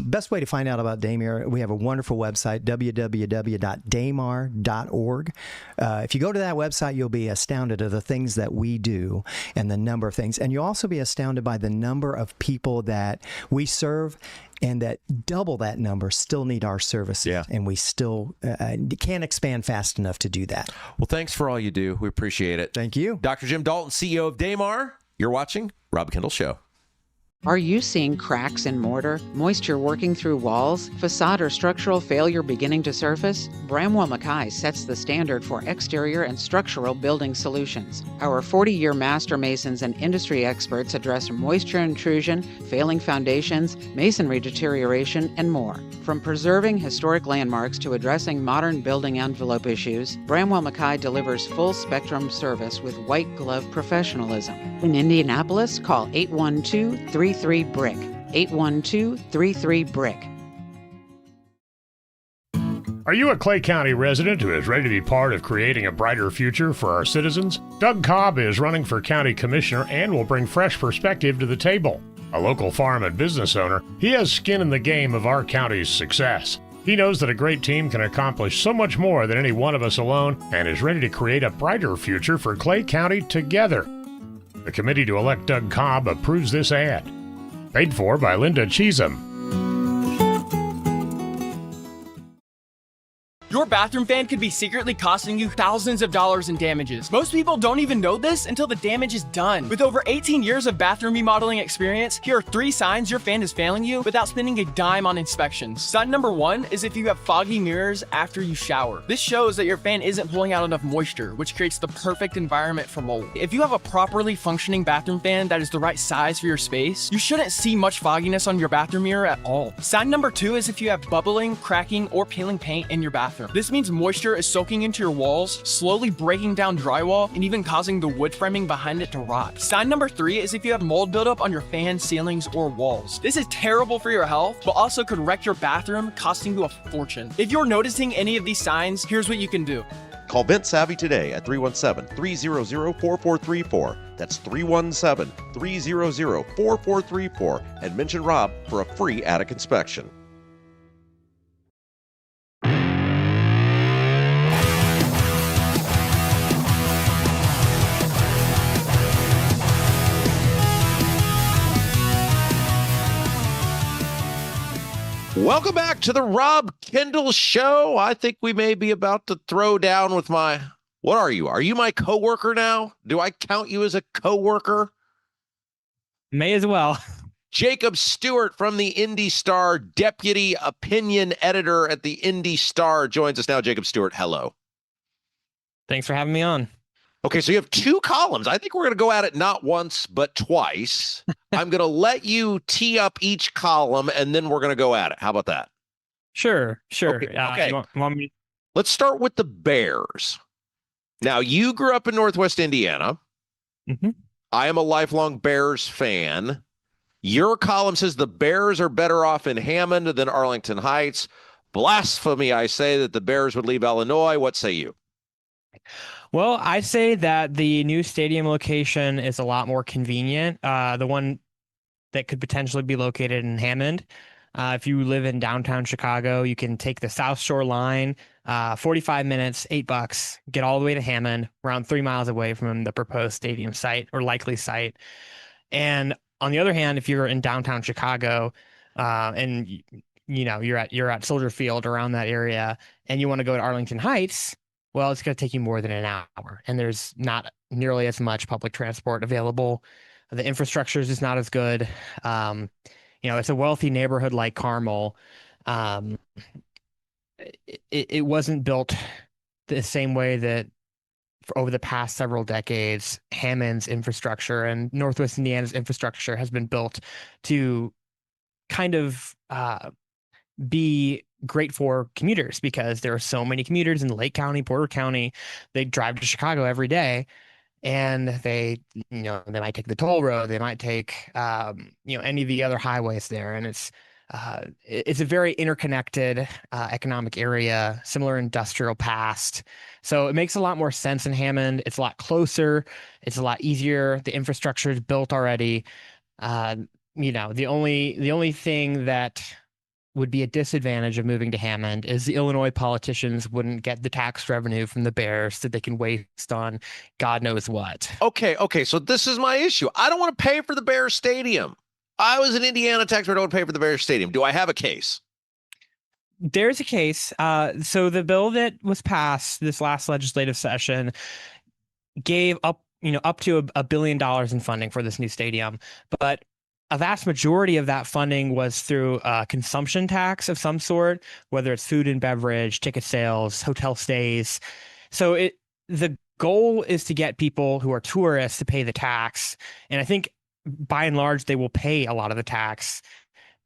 Best way to find out about Damar, we have a wonderful website, www.damar.org. If you go to that website, you'll be astounded at the things that we do and the number of things. And you'll also be astounded by the number of people that we serve and that double that number still need our services. Yeah. And we still can't expand fast enough to do that. Well, thanks for all you do. We appreciate it. Thank you. Dr. Jim Dalton, CEO of Damar. You're watching Rob Kendall Show. Are you seeing cracks in mortar, moisture working through walls, facade or structural failure beginning to surface? Bramwell Mackay sets the standard for exterior and structural building solutions. Our 40-year master masons and industry experts address moisture intrusion, failing foundations, masonry deterioration, and more. From preserving historic landmarks to addressing modern building envelope issues, Bramwell Mackay delivers full-spectrum service with white-glove professionalism. In Indianapolis, call 812-33-BRICK. 812-33-BRICK. Are you a Clay County resident who is ready to be part of creating a brighter future for our citizens? Doug Cobb is running for county commissioner and will bring fresh perspective to the table. A local farm and business owner, he has skin in the game of our county's success. He knows that a great team can accomplish so much more than any one of us alone and is ready to create a brighter future for Clay County together. The committee to elect Doug Cobb approves this ad. Paid for by Linda Cheesem. Your bathroom fan could be secretly costing you thousands of dollars in damages. Most people don't even know this until the damage is done. With over 18 years of bathroom remodeling experience, here are 3 signs your fan is failing you without spending a dime on inspections. Sign number 1 is if you have foggy mirrors after you shower. This shows that your fan isn't pulling out enough moisture, which creates the perfect environment for mold. If you have a properly functioning bathroom fan that is the right size for your space, you shouldn't see much fogginess on your bathroom mirror at all. Sign number 2 is if you have bubbling, cracking, or peeling paint in your bathroom. This means moisture is soaking into your walls, slowly breaking down drywall, and even causing the wood framing behind it to rot. Sign number 3 is if you have mold buildup on your fan, ceilings, or walls. This is terrible for your health, but also could wreck your bathroom, costing you a fortune. If you're noticing any of these signs, here's what you can do. Call Vent Savvy today at 317-300-4434. That's 317-300-4434 and mention Rob for a free attic inspection. Welcome back to the Rob Kendall Show. I think we may be about to throw down with my... What are you? Are you my coworker now? Do I count you as a coworker? May as well. Jacob Stewart from the Indy Star, deputy opinion editor at the Indy Star, joins us now. Jacob Stewart, hello. Thanks for having me on. Okay, so you have two columns. I think we're going to go at it not once, but twice. I'm going to let you tee up each column, and then we're going to go at it. How about that? Sure. Okay. You want me? Let's start with the Bears. Now, you grew up in Northwest Indiana. Mm-hmm. I am a lifelong Bears fan. Your column says the Bears are better off in Hammond than Arlington Heights. Blasphemy, I say that the Bears would leave Illinois. What say you? Well, I say that the new stadium location is a lot more convenient. The one that could potentially be located in Hammond. If you live in downtown Chicago, you can take the South Shore line, 45 minutes, $8, get all the way to Hammond, around 3 miles away from the proposed stadium site or likely site. And on the other hand, if you're in downtown Chicago, and you're at Soldier Field around that area, and you want to go to Arlington Heights, well, it's going to take you more than an hour, and there's not nearly as much public transport available. The infrastructure is just not as good. It's a wealthy neighborhood like Carmel. It wasn't built the same way that over the past several decades, Hammond's infrastructure and Northwest Indiana's infrastructure has been built to kind of be great for commuters, because there are so many commuters in Lake County, Porter County. They drive to Chicago every day, and they might take the toll road. They might take, any of the other highways there. And it's a very interconnected economic area, similar industrial past. So it makes a lot more sense in Hammond. It's a lot closer. It's a lot easier. The infrastructure is built already. The only thing that would be a disadvantage of moving to Hammond is the Illinois politicians wouldn't get the tax revenue from the Bears that they can waste on God knows what. Okay. So this is my issue. I don't want to pay for the Bears stadium. I was an Indiana taxpayer. I don't pay for the Bears stadium. Do I have a case? There's a case. So the bill that was passed this last legislative session gave up to $1 billion in funding for this new stadium, but a vast majority of that funding was through a consumption tax of some sort, whether it's food and beverage, ticket sales, hotel stays. So the goal is to get people who are tourists to pay the tax. And I think by and large, they will pay a lot of the tax.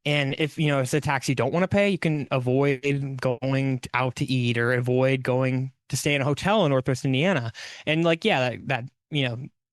And if it's a tax you don't want to pay, you can avoid going out to eat or avoid going to stay in a hotel in Northwest Indiana. And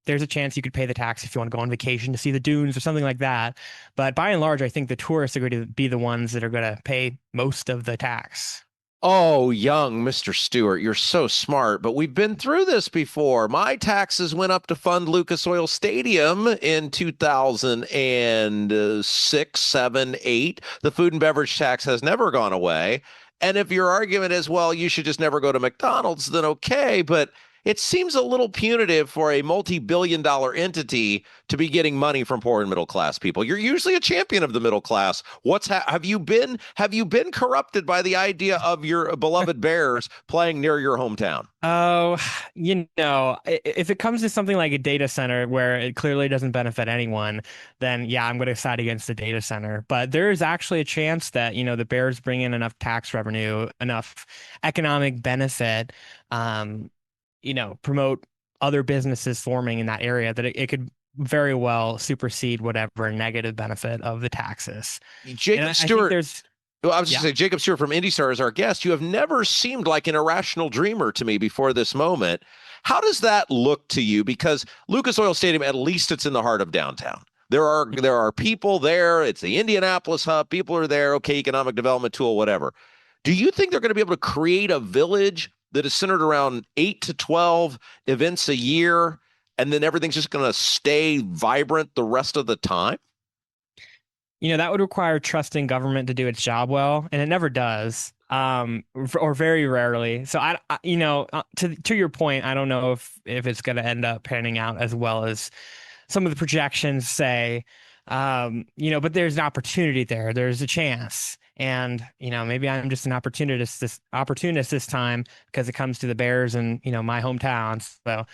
there's a chance you could pay the tax if you want to go on vacation to see the dunes or something like that. But by and large, I think the tourists are going to be the ones that are going to pay most of the tax. Oh, young Mr. Stewart, you're so smart, but we've been through this before. My taxes went up to fund Lucas Oil Stadium in 2006, 7, 8. The food and beverage tax has never gone away. And if your argument is, well, you should just never go to McDonald's, then okay, but it seems a little punitive for a multi-billion-dollar entity to be getting money from poor and middle-class people. You're usually a champion of the middle class. Have you been corrupted by the idea of your beloved Bears playing near your hometown? Oh, if it comes to something like a data center where it clearly doesn't benefit anyone, then yeah, I'm going to side against the data center. But there is actually a chance that the Bears bring in enough tax revenue, enough economic benefit, promote other businesses forming in that area, that it could very well supersede whatever negative benefit of the taxes. Jacob Stewart, I was just saying, Jacob Stewart from Indy Star is our guest. You have never seemed like an irrational dreamer to me before this moment. How does that look to you? Because Lucas Oil Stadium, at least it's in the heart of downtown. There are people there. It's the Indianapolis hub. People are there. Okay, economic development tool, whatever. Do you think they're going to be able to create a village that is centered around 8 to 12 events a year, and then everything's just going to stay vibrant the rest of the time? That would require trusting government to do its job well, and it never does, or very rarely. So to your point, I don't know if it's going to end up panning out as well as some of the projections say, but there's an opportunity there. There's a chance. And, maybe I'm just an opportunist this time because it comes to the Bears and, my hometown, so,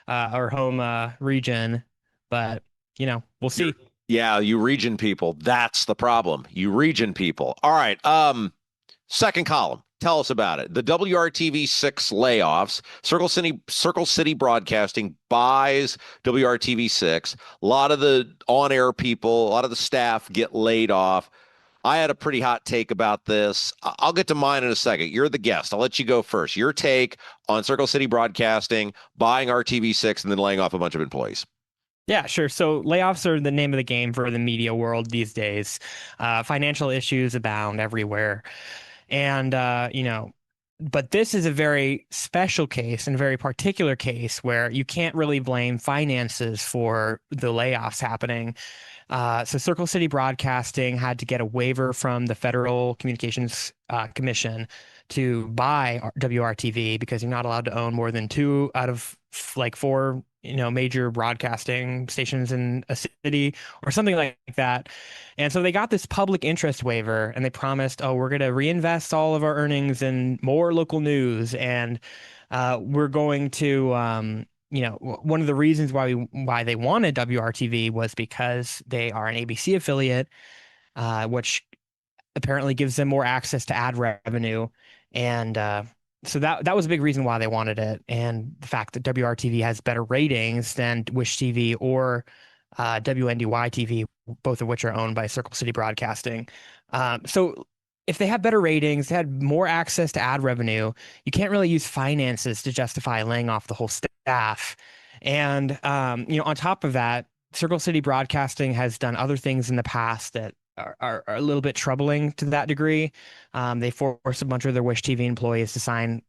or home region. But, we'll see. Yeah, you region people. That's the problem. You region people. All right. Second column. Tell us about it. The WRTV 6 layoffs. Circle City Broadcasting buys WRTV 6. A lot of the on-air people, a lot of the staff get laid off. I had a pretty hot take about this. I'll get to mine in a second. You're the guest. I'll let you go first. Your take on Circle City Broadcasting buying RTV6 and then laying off a bunch of employees. Yeah, sure. So layoffs are the name of the game for the media world these days. Financial issues abound everywhere. And, but this is a very special case and a very particular case where you can't really blame finances for the layoffs happening. So Circle City Broadcasting had to get a waiver from the Federal Communications Commission to buy WRTV because you're not allowed to own more than 2 out of like 4 major broadcasting stations in a city or something like that. And so they got this public interest waiver and they promised, we're going to reinvest all of our earnings in more local news. And we're going to, one of the reasons why they wanted WRTV was because they are an ABC affiliate, which apparently gives them more access to ad revenue. And so that was a big reason why they wanted it. And the fact that WRTV has better ratings than Wish TV or WNDY TV, both of which are owned by Circle City Broadcasting. So if they have better ratings, they had more access to ad revenue, you can't really use finances to justify laying off the whole staff. And, on top of that, Circle City Broadcasting has done other things in the past that are a little bit troubling to that degree. They force a bunch of their Wish TV employees to sign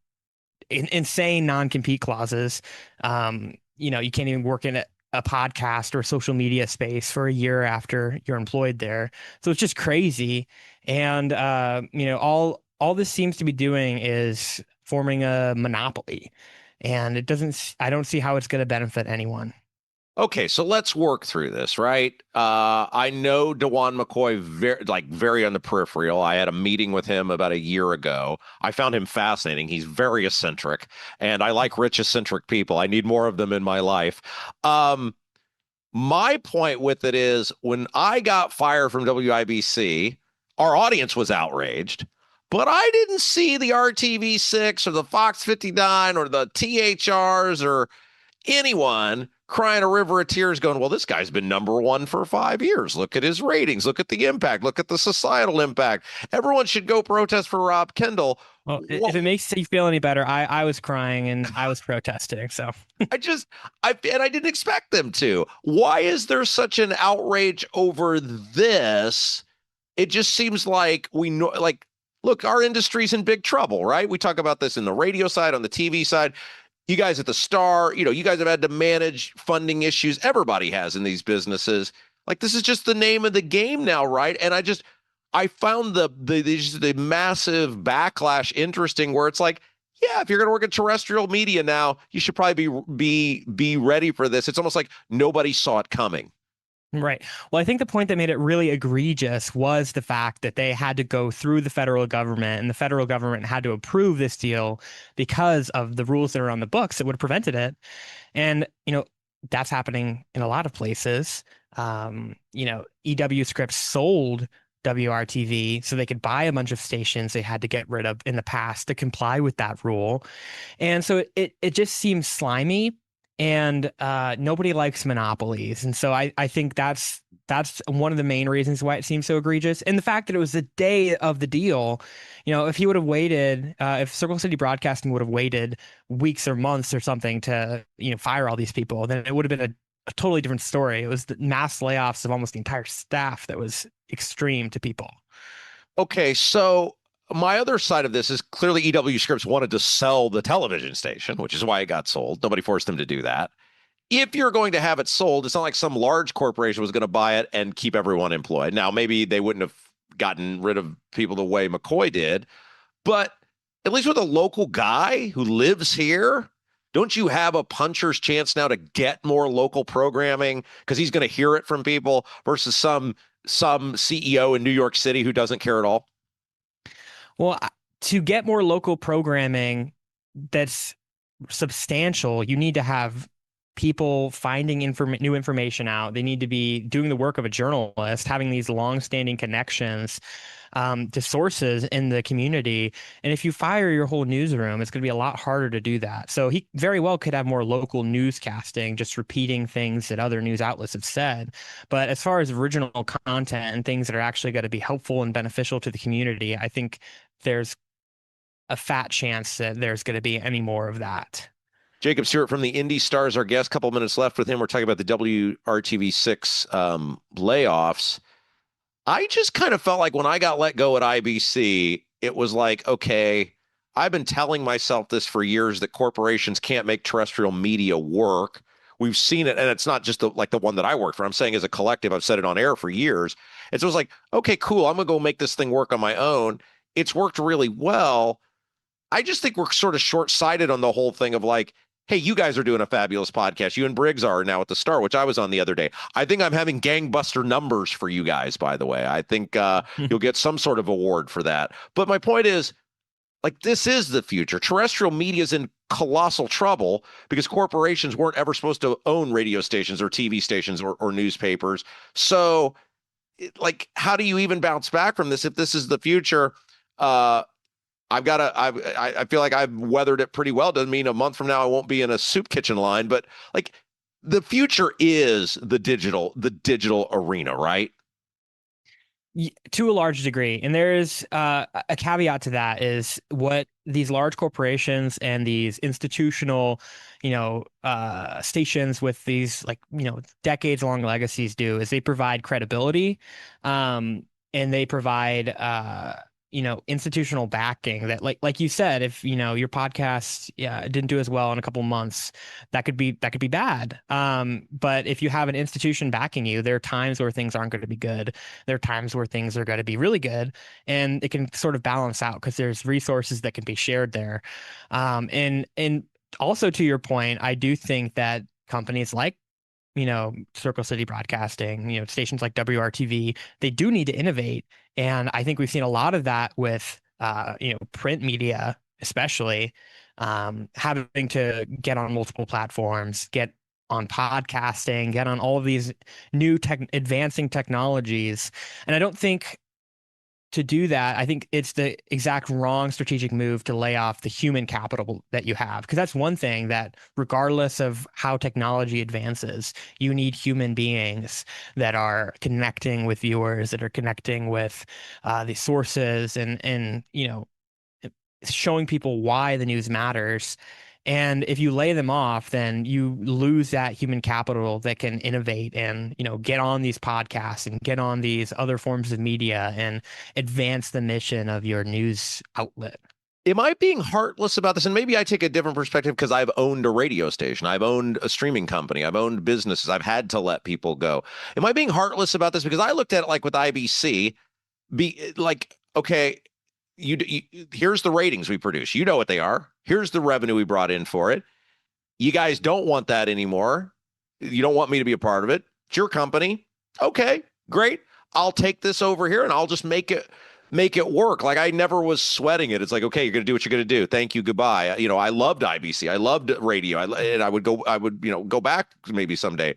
insane non-compete clauses. You can't even work in a podcast or social media space for a year after you're employed there. So it's just crazy. And, all this seems to be doing is forming a monopoly. And I don't see how it's going to benefit anyone. Okay, so let's work through this, right? I know DeJuan McCoy very on the peripheral. I had a meeting with him about a year ago. I found him fascinating. He's very eccentric, and I like rich eccentric people. I need more of them in my life. My point with it is when I got fired from WIBC, our audience was outraged, but I didn't see the RTV6 or the Fox 59 or the THRs or anyone crying a river of tears going, well, this guy's been #1 for 5 years. Look at his ratings. Look at the impact. Look at the societal impact. Everyone should go protest for Rob Kendall. Well, if it makes you feel any better, I was crying and I was protesting. So I didn't expect them to. Why is there such an outrage over this? It just seems like look, our industry's in big trouble, right? We talk about this in the radio side, on the TV side. You guys at the Star, you guys have had to manage funding issues. Everybody has in these businesses. Like, this is just the name of the game now, right? And I found the massive backlash interesting, where it's like, yeah, if you're going to work in terrestrial media now, you should probably be ready for this. It's almost like nobody saw it coming. Right. Well, I think the point that made it really egregious was the fact that they had to go through the federal government, and the federal government had to approve this deal because of the rules that are on the books that would have prevented it. And, that's happening in a lot of places. EW Scripps sold WRTV so they could buy a bunch of stations they had to get rid of in the past to comply with that rule. And so it just seems slimy. And nobody likes monopolies. And so I think that's one of the main reasons why it seems so egregious. And the fact that it was the day of the deal, if he would have waited, if Circle City Broadcasting would have waited weeks or months or something to, fire all these people, then it would have been a totally different story. It was the mass layoffs of almost the entire staff that was extreme to people. Okay, so my other side of this is clearly EW Scripps wanted to sell the television station, which is why it got sold. Nobody forced him to do that. If you're going to have it sold, it's not like some large corporation was going to buy it and keep everyone employed. Now, maybe they wouldn't have gotten rid of people the way McCoy did, but at least with a local guy who lives here, don't you have a puncher's chance now to get more local programming because he's going to hear it from people versus some CEO in New York City who doesn't care at all? Well, to get more local programming that's substantial, you need to have people finding new information out. They need to be doing the work of a journalist, having these long-standing connections to sources in the community. And if you fire your whole newsroom, it's going to be a lot harder to do that. So he very well could have more local newscasting, just repeating things that other news outlets have said. But as far as original content and things that are actually going to be helpful and beneficial to the community, I think there's a fat chance that there's going to be any more of that. Jacob Stewart from the Indy Star is our guest. Couple minutes left with him. We're talking about the WRTV6 layoffs. I just kind of felt like when I got let go at IBC, it was like, okay, I've been telling myself this for years that corporations can't make terrestrial media work. We've seen it, and it's not just the one that I work for. I'm saying as a collective, I've said it on air for years. And so it was like, okay, cool, I'm going to go make this thing work on my own. It's worked really well. I just think we're sort of short-sighted on the whole thing of like, hey, you guys are doing a fabulous podcast. You and Briggs are now at the Star, which I was on the other day. I think I'm having gangbuster numbers for you guys, by the way. I think you'll get some sort of award for that. But my point is, like, this is the future. Terrestrial media is in colossal trouble because corporations weren't ever supposed to own radio stations or TV stations or newspapers. So, how do you even bounce back from this if this is the future? I feel like I've weathered it pretty well. Doesn't mean a month from now I won't be in a soup kitchen line, but like the future is the digital arena, right? To a large degree. And there's a caveat to that is what these large corporations and these institutional, stations with these decades long legacies do is they provide credibility, and they provide institutional backing that like you said, if your podcast didn't do as well in a couple months, that could be bad. But if you have an institution backing you, there are times where things aren't going to be good. There are times where things are going to be really good, and it can sort of balance out because there's resources that can be shared there. And also to your point, I do think that companies like Circle City Broadcasting, stations like WRTV, they do need to innovate. And I think we've seen a lot of that with, print media, especially having to get on multiple platforms, get on podcasting, get on all of these new advancing technologies. And I don't think to do that, I think it's the exact wrong strategic move to lay off the human capital that you have. Because that's one thing that regardless of how technology advances, you need human beings that are connecting with viewers, that are connecting with the sources and showing people why the news matters. And if you lay them off, then you lose that human capital that can innovate and, get on these podcasts and get on these other forms of media and advance the mission of your news outlet. Am I being heartless about this? And maybe I take a different perspective because I've owned a radio station. I've owned a streaming company. I've owned businesses. I've had to let people go. Am I being heartless about this? Because I looked at it like with IBC, okay, here's the ratings we produce. You know what they are. Here's the revenue we brought in for it. You guys don't want that anymore. You don't want me to be a part of it. It's your company. Okay, great. I'll take this over here and I'll just make it work. Like I never was sweating it. It's like, okay, you're going to do what you're going to do. Thank you. Goodbye. I loved IBC. I loved radio. And I would go back maybe someday.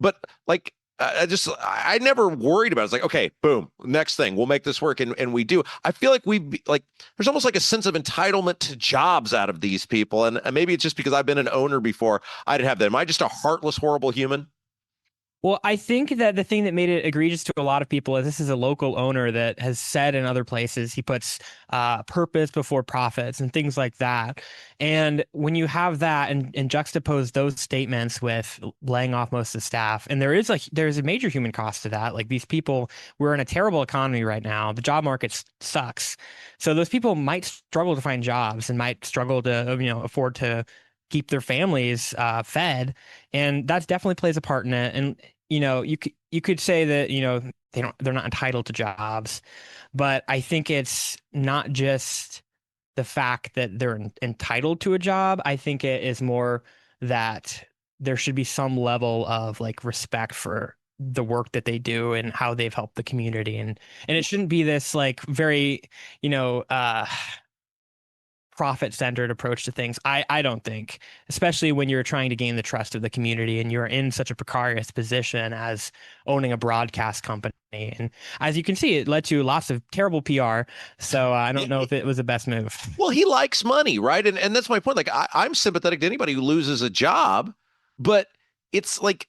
But like, I never worried about it. It's like, okay, boom, next thing, we'll make this work. And we do. I feel like there's almost like a sense of entitlement to jobs out of these people. And maybe it's just because I've been an owner before. I didn't have that. Am I just a heartless, horrible human? Well, I think that the thing that made it egregious to a lot of people is this is a local owner that has said in other places he puts purpose before profits and things like that. And when you have that and juxtapose those statements with laying off most of the staff, and there's a major human cost to that. Like these people, we're in a terrible economy right now. The job market sucks. So those people might struggle to find jobs and might struggle to afford to keep their families fed, and that definitely plays a part in it. And you could say that they're not entitled to jobs, but I think it's not just the fact that they're entitled to a job. I think it is more that there should be some level of respect for the work that they do and how they've helped the community. And it shouldn't be this like very, profit-centered approach to things. I don't think, especially when you're trying to gain the trust of the community and you're in such a precarious position as owning a broadcast company. And as you can see, it led to lots of terrible PR. So I don't know if it was the best move. Well, he likes money, right? And that's my point. Like, I'm sympathetic to anybody who loses a job, but it's like,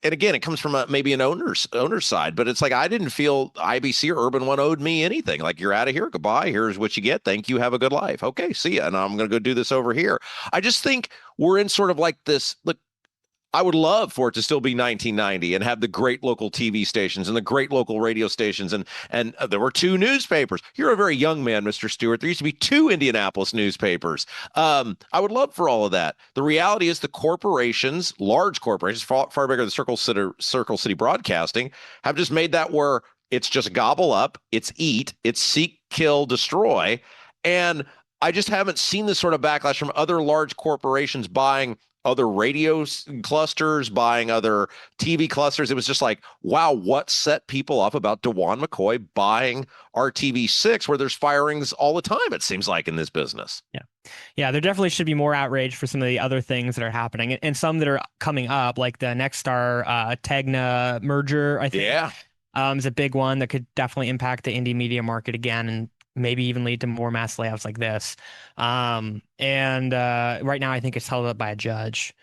and again, it comes from maybe an owner's side, but it's like, I didn't feel IBC or Urban One owed me anything. Like, you're out of here. Goodbye. Here's what you get. Thank you. Have a good life. Okay. See ya. And I'm going to go do this over here. I just think we're in sort of like this. Look, I would love for it to still be 1990 and have the great local TV stations and the great local radio stations. And there were 2 newspapers. You're a very young man, Mr. Stewart. There used to be 2 Indianapolis newspapers. I would love for all of that. The reality is the corporations, large corporations, far bigger than Circle City Broadcasting, have just made that where it's just gobble up, it's eat, it's seek, kill, destroy. And I just haven't seen this sort of backlash from other large corporations buying other radio clusters, buying other TV clusters. It was just like, wow, what set people up about DeJuan McCoy buying RTV6, where there's firings all the time, it seems like, in this business. Yeah, there definitely should be more outrage for some of the other things that are happening and some that are coming up, like the Nexstar Tegna merger, I think. Yeah. Is a big one that could definitely impact the indie media market again, and maybe even lead to more mass layoffs like this. And right now, I think it's held up by a judge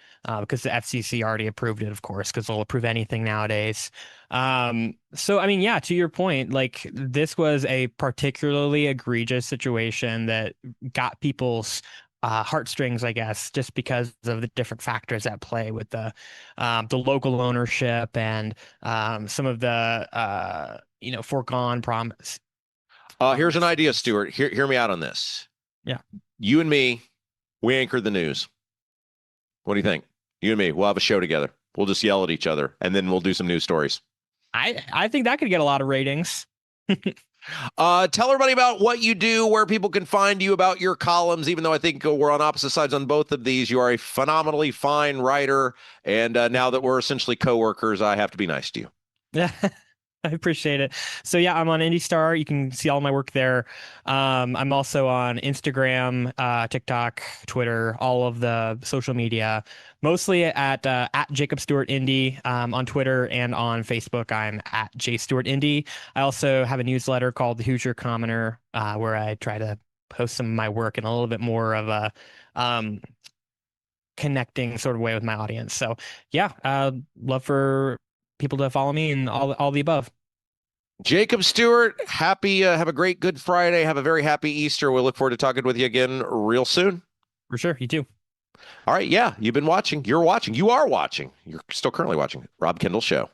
because the FCC already approved it, of course, because they'll approve anything nowadays. So, I mean, yeah, to your point, like, this was a particularly egregious situation that got people's heartstrings, I guess, just because of the different factors at play with the local ownership and some of the foregone promise. Here's an idea, Stuart. Hear me out on this. Yeah. You and me, we anchor the news. What do you think? You and me, we'll have a show together. We'll just yell at each other, and then we'll do some news stories. I think that could get a lot of ratings. Tell everybody about what you do, where people can find you, about your columns, even though I think we're on opposite sides on both of these. You are a phenomenally fine writer, and now that we're essentially coworkers, I have to be nice to you. Yeah. I appreciate it. So yeah, I'm on Indy Star. You can see all my work there. I'm also on Instagram, TikTok, Twitter, all of the social media, mostly at Jacob Stewart Indy on Twitter, and on Facebook, I'm at J Stewart Indy. I also have a newsletter called The Hoosier Commoner, where I try to post some of my work in a little bit more of a connecting sort of way with my audience. So yeah, love for people to follow me and all the above. Jacob Stewart, happy, have a great Good Friday. Have a very happy Easter. We'll look forward to talking with you again real soon. For sure. You too. All right. Yeah. You've been watching. You're watching. You are watching. You're still currently watching Rob Kendall Show.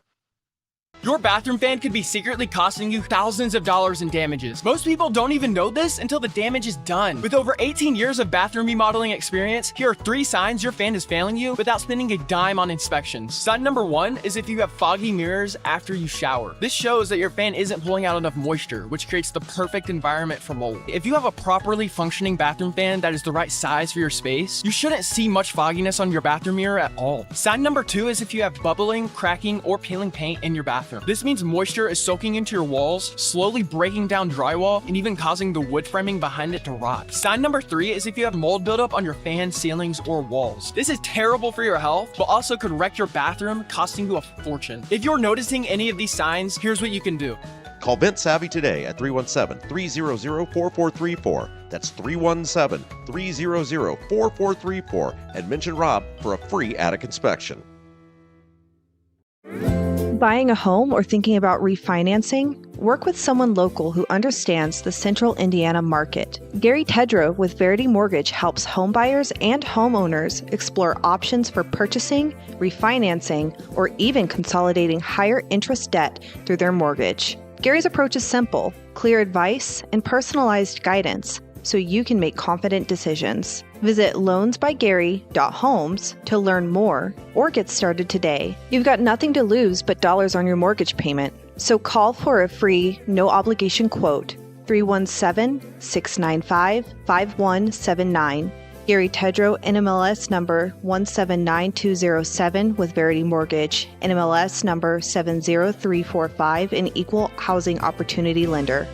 Your bathroom fan could be secretly costing you thousands of dollars in damages. Most people don't even know this until the damage is done. With over 18 years of bathroom remodeling experience, here are 3 signs your fan is failing you without spending a dime on inspections. Sign number 1 is if you have foggy mirrors after you shower. This shows that your fan isn't pulling out enough moisture, which creates the perfect environment for mold. If you have a properly functioning bathroom fan that is the right size for your space, you shouldn't see much fogginess on your bathroom mirror at all. Sign number 2 is if you have bubbling, cracking, or peeling paint in your bathroom. This means moisture is soaking into your walls, slowly breaking down drywall, and even causing the wood framing behind it to rot. Sign number 3 is if you have mold buildup on your fan, ceilings, or walls. This is terrible for your health, but also could wreck your bathroom, costing you a fortune. If you're noticing any of these signs, here's what you can do. Call Vent Savvy today at 317-300-4434. That's 317-300-4434, and mention Rob for a free attic inspection. Buying a home or thinking about refinancing? Work with someone local who understands the central Indiana market. Gary Tedrow with Verity Mortgage helps homebuyers and homeowners explore options for purchasing, refinancing, or even consolidating higher interest debt through their mortgage. Gary's approach is simple, clear advice, and personalized guidance, so you can make confident decisions. Visit loansbygary.homes to learn more or get started today. You've got nothing to lose but dollars on your mortgage payment. So call for a free, no-obligation quote, 317-695-5179. Gary Tedrow, NMLS number 179207 with Verity Mortgage, NMLS number 70345, an equal housing opportunity lender.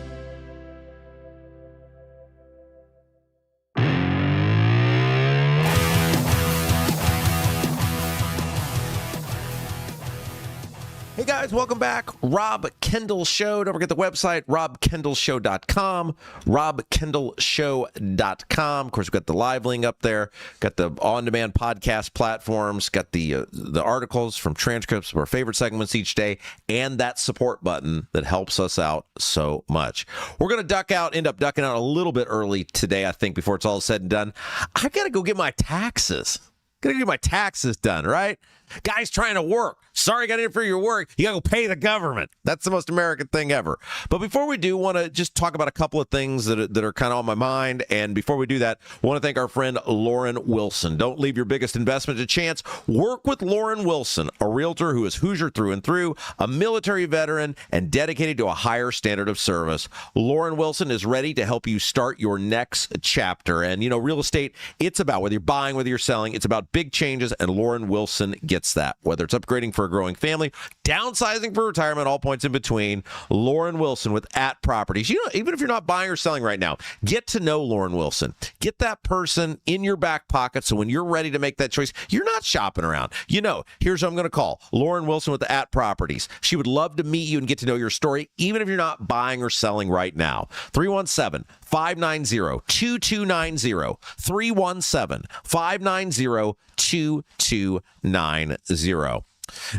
Hey guys, welcome back. Rob Kendall Show. Don't forget the website, robkendallshow.com, robkendallshow.com. Of course, we've got the live link up there, got the on-demand podcast platforms, got the articles from transcripts of our favorite segments each day, and that support button that helps us out so much. We're going to end up ducking out a little bit early today, I think, before it's all said and done. I got to go get my taxes. Got to get my taxes done, right? Guys trying to work. Sorry, got in for your work. You got to go pay the government. That's the most American thing ever. But before we do, want to just talk about a couple of things that are kind of on my mind. And before we do that, want to thank our friend Lauren Wilson. Don't leave your biggest investment to chance. Work with Lauren Wilson, a realtor who is Hoosier through and through, a military veteran, and dedicated to a higher standard of service. Lauren Wilson is ready to help you start your next chapter. And, real estate, it's about whether you're buying, whether you're selling, it's about big changes, and Lauren Wilson gets that. Whether it's upgrading for a growing family, downsizing for retirement, all points in between, Lauren Wilson with At Properties. Even if you're not buying or selling right now, get to know Lauren Wilson. Get that person in your back pocket so when you're ready to make that choice, you're not shopping around. Here's who I'm going to call. Lauren Wilson with At Properties. She would love to meet you and get to know your story, even if you're not buying or selling right now. 317-590-2290. 317-590-2290.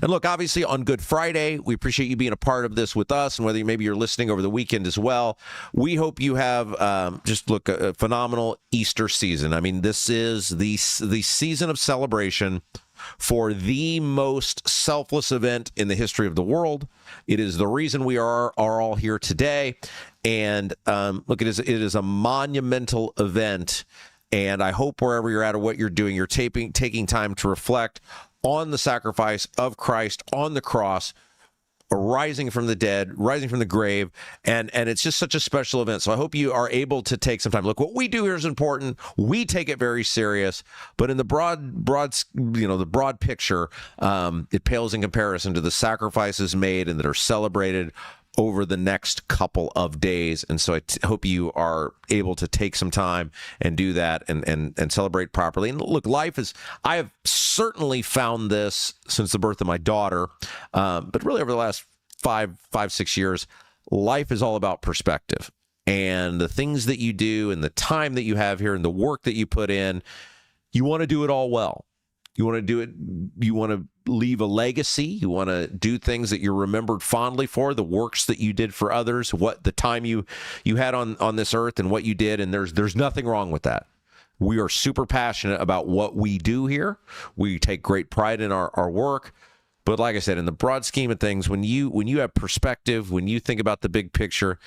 And look, obviously on Good Friday, we appreciate you being a part of this with us, and whether maybe you're listening over the weekend as well. We hope you have a phenomenal Easter season. I mean, this is the season of celebration for the most selfless event in the history of the world. It is the reason we are all here today. And look, it is a monumental event. And I hope wherever you're at or what you're doing, you're taking time to reflect on the sacrifice of Christ on the cross, rising from the dead, rising from the grave, and it's just such a special event. So I hope you are able to take some time. Look, what we do here is important. We take it very serious, but in the broad picture, it pales in comparison to the sacrifices made and that are celebrated over the next couple of days. And so I hope you are able to take some time and do that and celebrate properly. And look, I have certainly found this since the birth of my daughter, but really over the last 5-6 years, life is all about perspective. And the things that you do and the time that you have here and the work that you put in, you want to do it all well. You want to do it, you want to leave a legacy. You want to do things that you're remembered fondly for, the works that you did for others, what the time you had on this earth and what you did. And there's nothing wrong with that. We are super passionate about what we do here. We take great pride in our work. But like I said, in the broad scheme of things, when you have perspective, when you think about the big picture,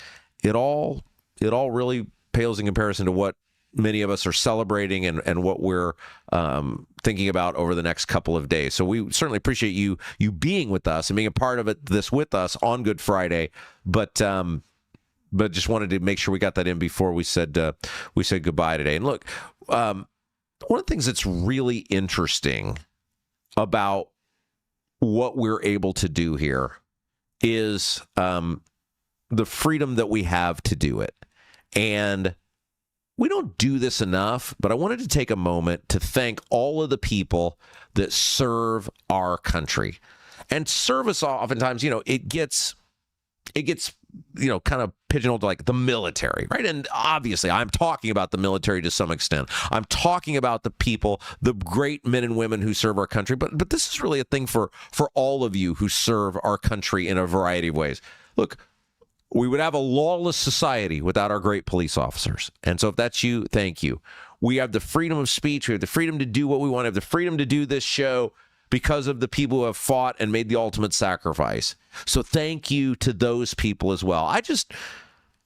it all really pales in comparison to what many of us are celebrating and what we're thinking about over the next couple of days. So we certainly appreciate you being with us and being a part of this with us on Good Friday. But just wanted to make sure we got that in before we said goodbye today. And look, one of the things that's really interesting about what we're able to do here is the freedom that we have to do it. And we don't do this enough, but I wanted to take a moment to thank all of the people that serve our country. And service oftentimes, it gets kind of pigeonholed to like the military, right? And obviously, I'm talking about the military to some extent. I'm talking about the people, the great men and women who serve our country. But this is really a thing for all of you who serve our country in a variety of ways. Look, we would have a lawless society without our great police officers. And so if that's you, thank you. We have the freedom of speech. We have the freedom to do what we want. We have the freedom to do this show because of the people who have fought and made the ultimate sacrifice. So thank you to those people as well. I just,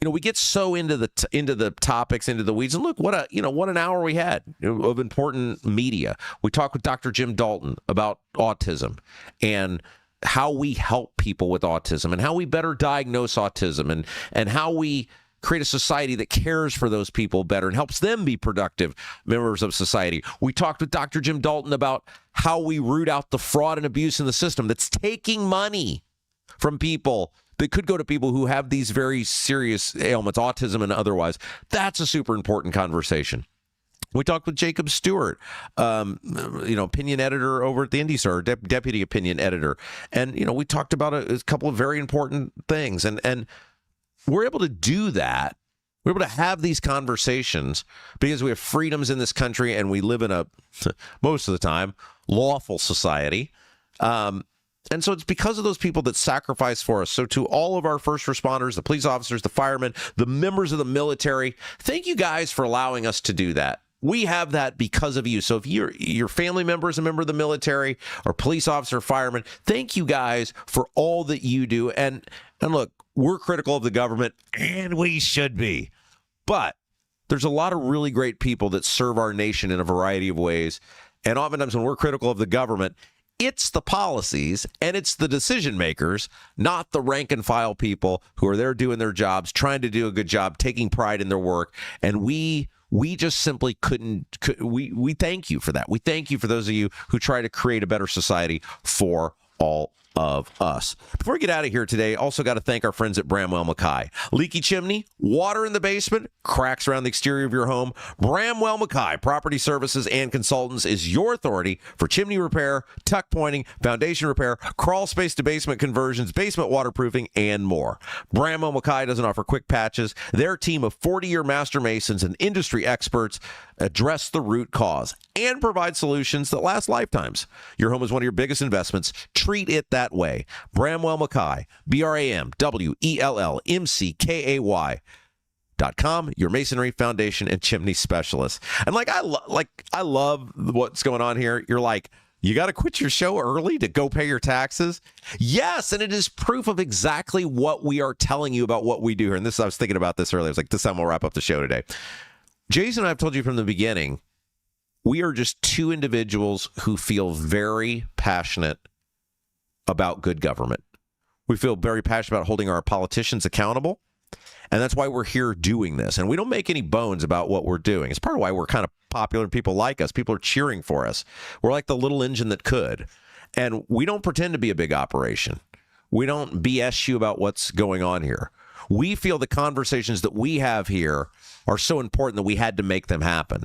we get so into the topics, into the weeds. And look, what an hour we had of important media. We talked with Dr. Jim Dalton about autism and how we help people with autism and how we better diagnose autism and how we create a society that cares for those people better and helps them be productive members of society. We talked with Dr. Jim Dalton about how we root out the fraud and abuse in the system that's taking money from people that could go to people who have these very serious ailments, autism and otherwise. That's a super important conversation. We talked with Jacob Stewart, opinion editor over at the Indy Star, deputy opinion editor. And, we talked about a couple of very important things. And we're able to do that. We're able to have these conversations because we have freedoms in this country and we live in a, most of the time, lawful society. And so it's because of those people that sacrifice for us. So to all of our first responders, the police officers, the firemen, the members of the military, thank you guys for allowing us to do that. We have that because of you. So if your family member is a member of the military or police officer, fireman, thank you guys for all that you do. And look, we're critical of the government, and we should be. But there's a lot of really great people that serve our nation in a variety of ways. And oftentimes when we're critical of the government, it's the policies and it's the decision makers, not the rank and file people who are there doing their jobs, trying to do a good job, taking pride in their work. And we just simply we thank you for that. We thank you for those of you who try to create a better society for all of us. Before we get out of here today, also got to thank our friends at Bramwell Mackay. Leaky chimney, water in the basement, cracks around the exterior of your home. Bramwell Mackay Property Services and Consultants is your authority for chimney repair, tuck pointing, foundation repair, crawl space to basement conversions, basement waterproofing, and more. Bramwell Mackay doesn't offer quick patches. Their team of 40-year master masons and industry experts address the root cause and provide solutions that last lifetimes. Your home is one of your biggest investments. Treat it that way. Bramwell Mackay, BRAMWELLMCKAY.com, your masonry, foundation, and chimney specialist. And I love what's going on here. You're like, you got to quit your show early to go pay your taxes? Yes, and it is proof of exactly what we are telling you about what we do here. And I was thinking about this earlier. I was like, this time we'll wrap up the show today. Jason and I have told you from the beginning, we are just two individuals who feel very passionate about good government. We feel very passionate about holding our politicians accountable, and that's why we're here doing this. And we don't make any bones about what we're doing. It's part of why we're kind of popular and people like us. People are cheering for us. We're like the little engine that could. And we don't pretend to be a big operation. We don't BS you about what's going on here. We feel the conversations that we have here are so important that we had to make them happen.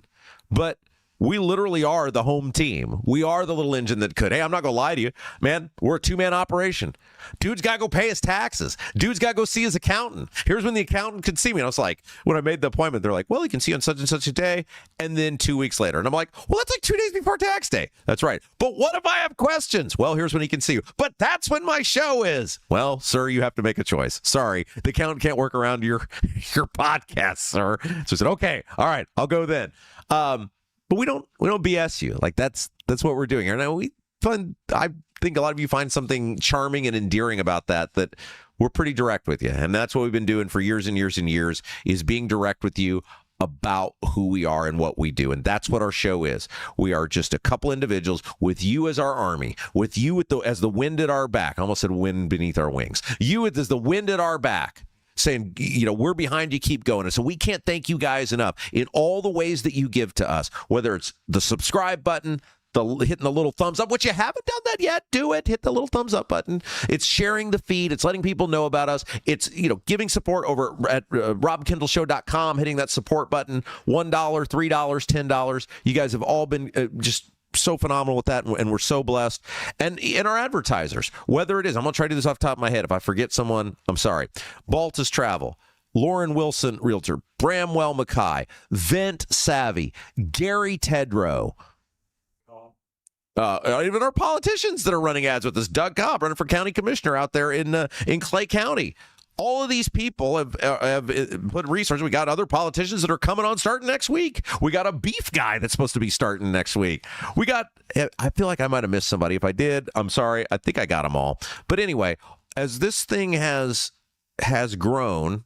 But we literally are the home team. We are the little engine that could. Hey, I'm not going to lie to you, man. We're a two-man operation. Dude's got to go pay his taxes. Dude's got to go see his accountant. Here's when the accountant could see me. And I was like, when I made the appointment, they're like, well, you can see on such and such a day. And then 2 weeks later. And I'm like, well, that's like 2 days before tax day. That's right. But what if I have questions? Well, here's when he can see you. But that's when my show is. Well, sir, you have to make a choice. Sorry. The accountant can't work around your podcast, sir. So I said, okay, all right, I'll go then. But we don't BS you. Like that's what we're doing here. And I think a lot of you find something charming and endearing about that we're pretty direct with you. And that's what we've been doing for years and years and years, is being direct with you about who we are and what we do. And that's what our show is. We are just a couple individuals with you as our army, with you as the wind at our back. I almost said wind beneath our wings. You as the wind at our back, saying, we're behind you, keep going. And so we can't thank you guys enough in all the ways that you give to us, whether it's the subscribe button, hitting the little thumbs up, which you haven't done that yet, do it. Hit the little thumbs up button. It's sharing the feed. It's letting people know about us. It's, giving support over at robkendallshow.com, hitting that support button, $1, $3, $10. You guys have all been just so phenomenal with that, and we're so blessed. And our advertisers, whether it is, I'm going to try to do this off the top of my head. If I forget someone, I'm sorry. Baltus Travel, Lauren Wilson Realtor, Bramwell Mackay, Vent Savvy, Gary Tedrow, even our politicians that are running ads with us, Doug Cobb running for county commissioner out there in Clay County. All of these people have put resources. We got other politicians that are coming on starting next week. We got a beef guy that's supposed to be starting next week. I feel like I might have missed somebody. If I did, I'm sorry. I think I got them all. But anyway, as this thing has grown,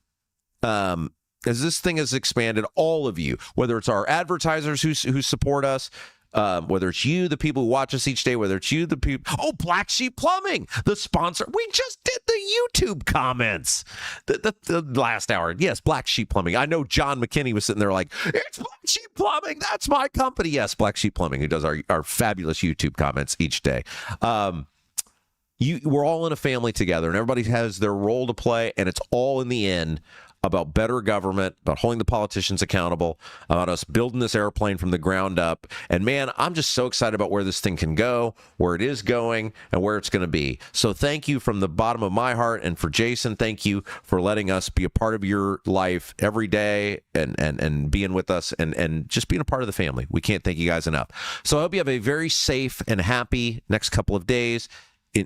as this thing has expanded, all of you, whether it's our advertisers who support us, whether it's you, the people who watch us each day, whether it's you, the people. Oh, Black Sheep Plumbing, the sponsor. We just did the YouTube comments the last hour. Yes, Black Sheep Plumbing. I know John McKinney was sitting there like, it's Black Sheep Plumbing. That's my company. Yes, Black Sheep Plumbing, who does our fabulous YouTube comments each day. We're all in a family together, and everybody has their role to play, and it's all in the end about better government, about holding the politicians accountable, about us building this airplane from the ground up. And man, I'm just so excited about where this thing can go, where it is going, and where it's going to be. So thank you from the bottom of my heart. And for Jason, thank you for letting us be a part of your life every day and being with us and just being a part of the family. We can't thank you guys enough. So I hope you have a very safe and happy next couple of days.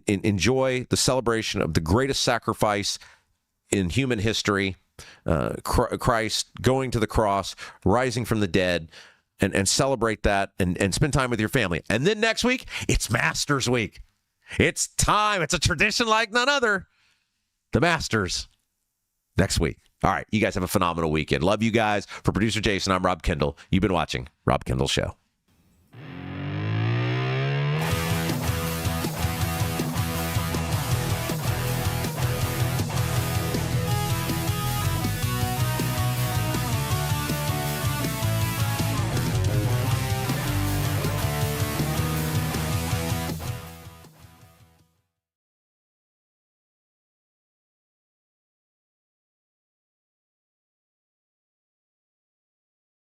Enjoy the celebration of the greatest sacrifice in human history. Christ going to the cross, rising from the dead, and celebrate that and spend time with your family. And then next week, it's Masters Week. It's time. It's a tradition like none other. The Masters next week. All right. You guys have a phenomenal weekend. Love you guys. For producer Jason, I'm Rob Kendall. You've been watching Rob Kendall Show.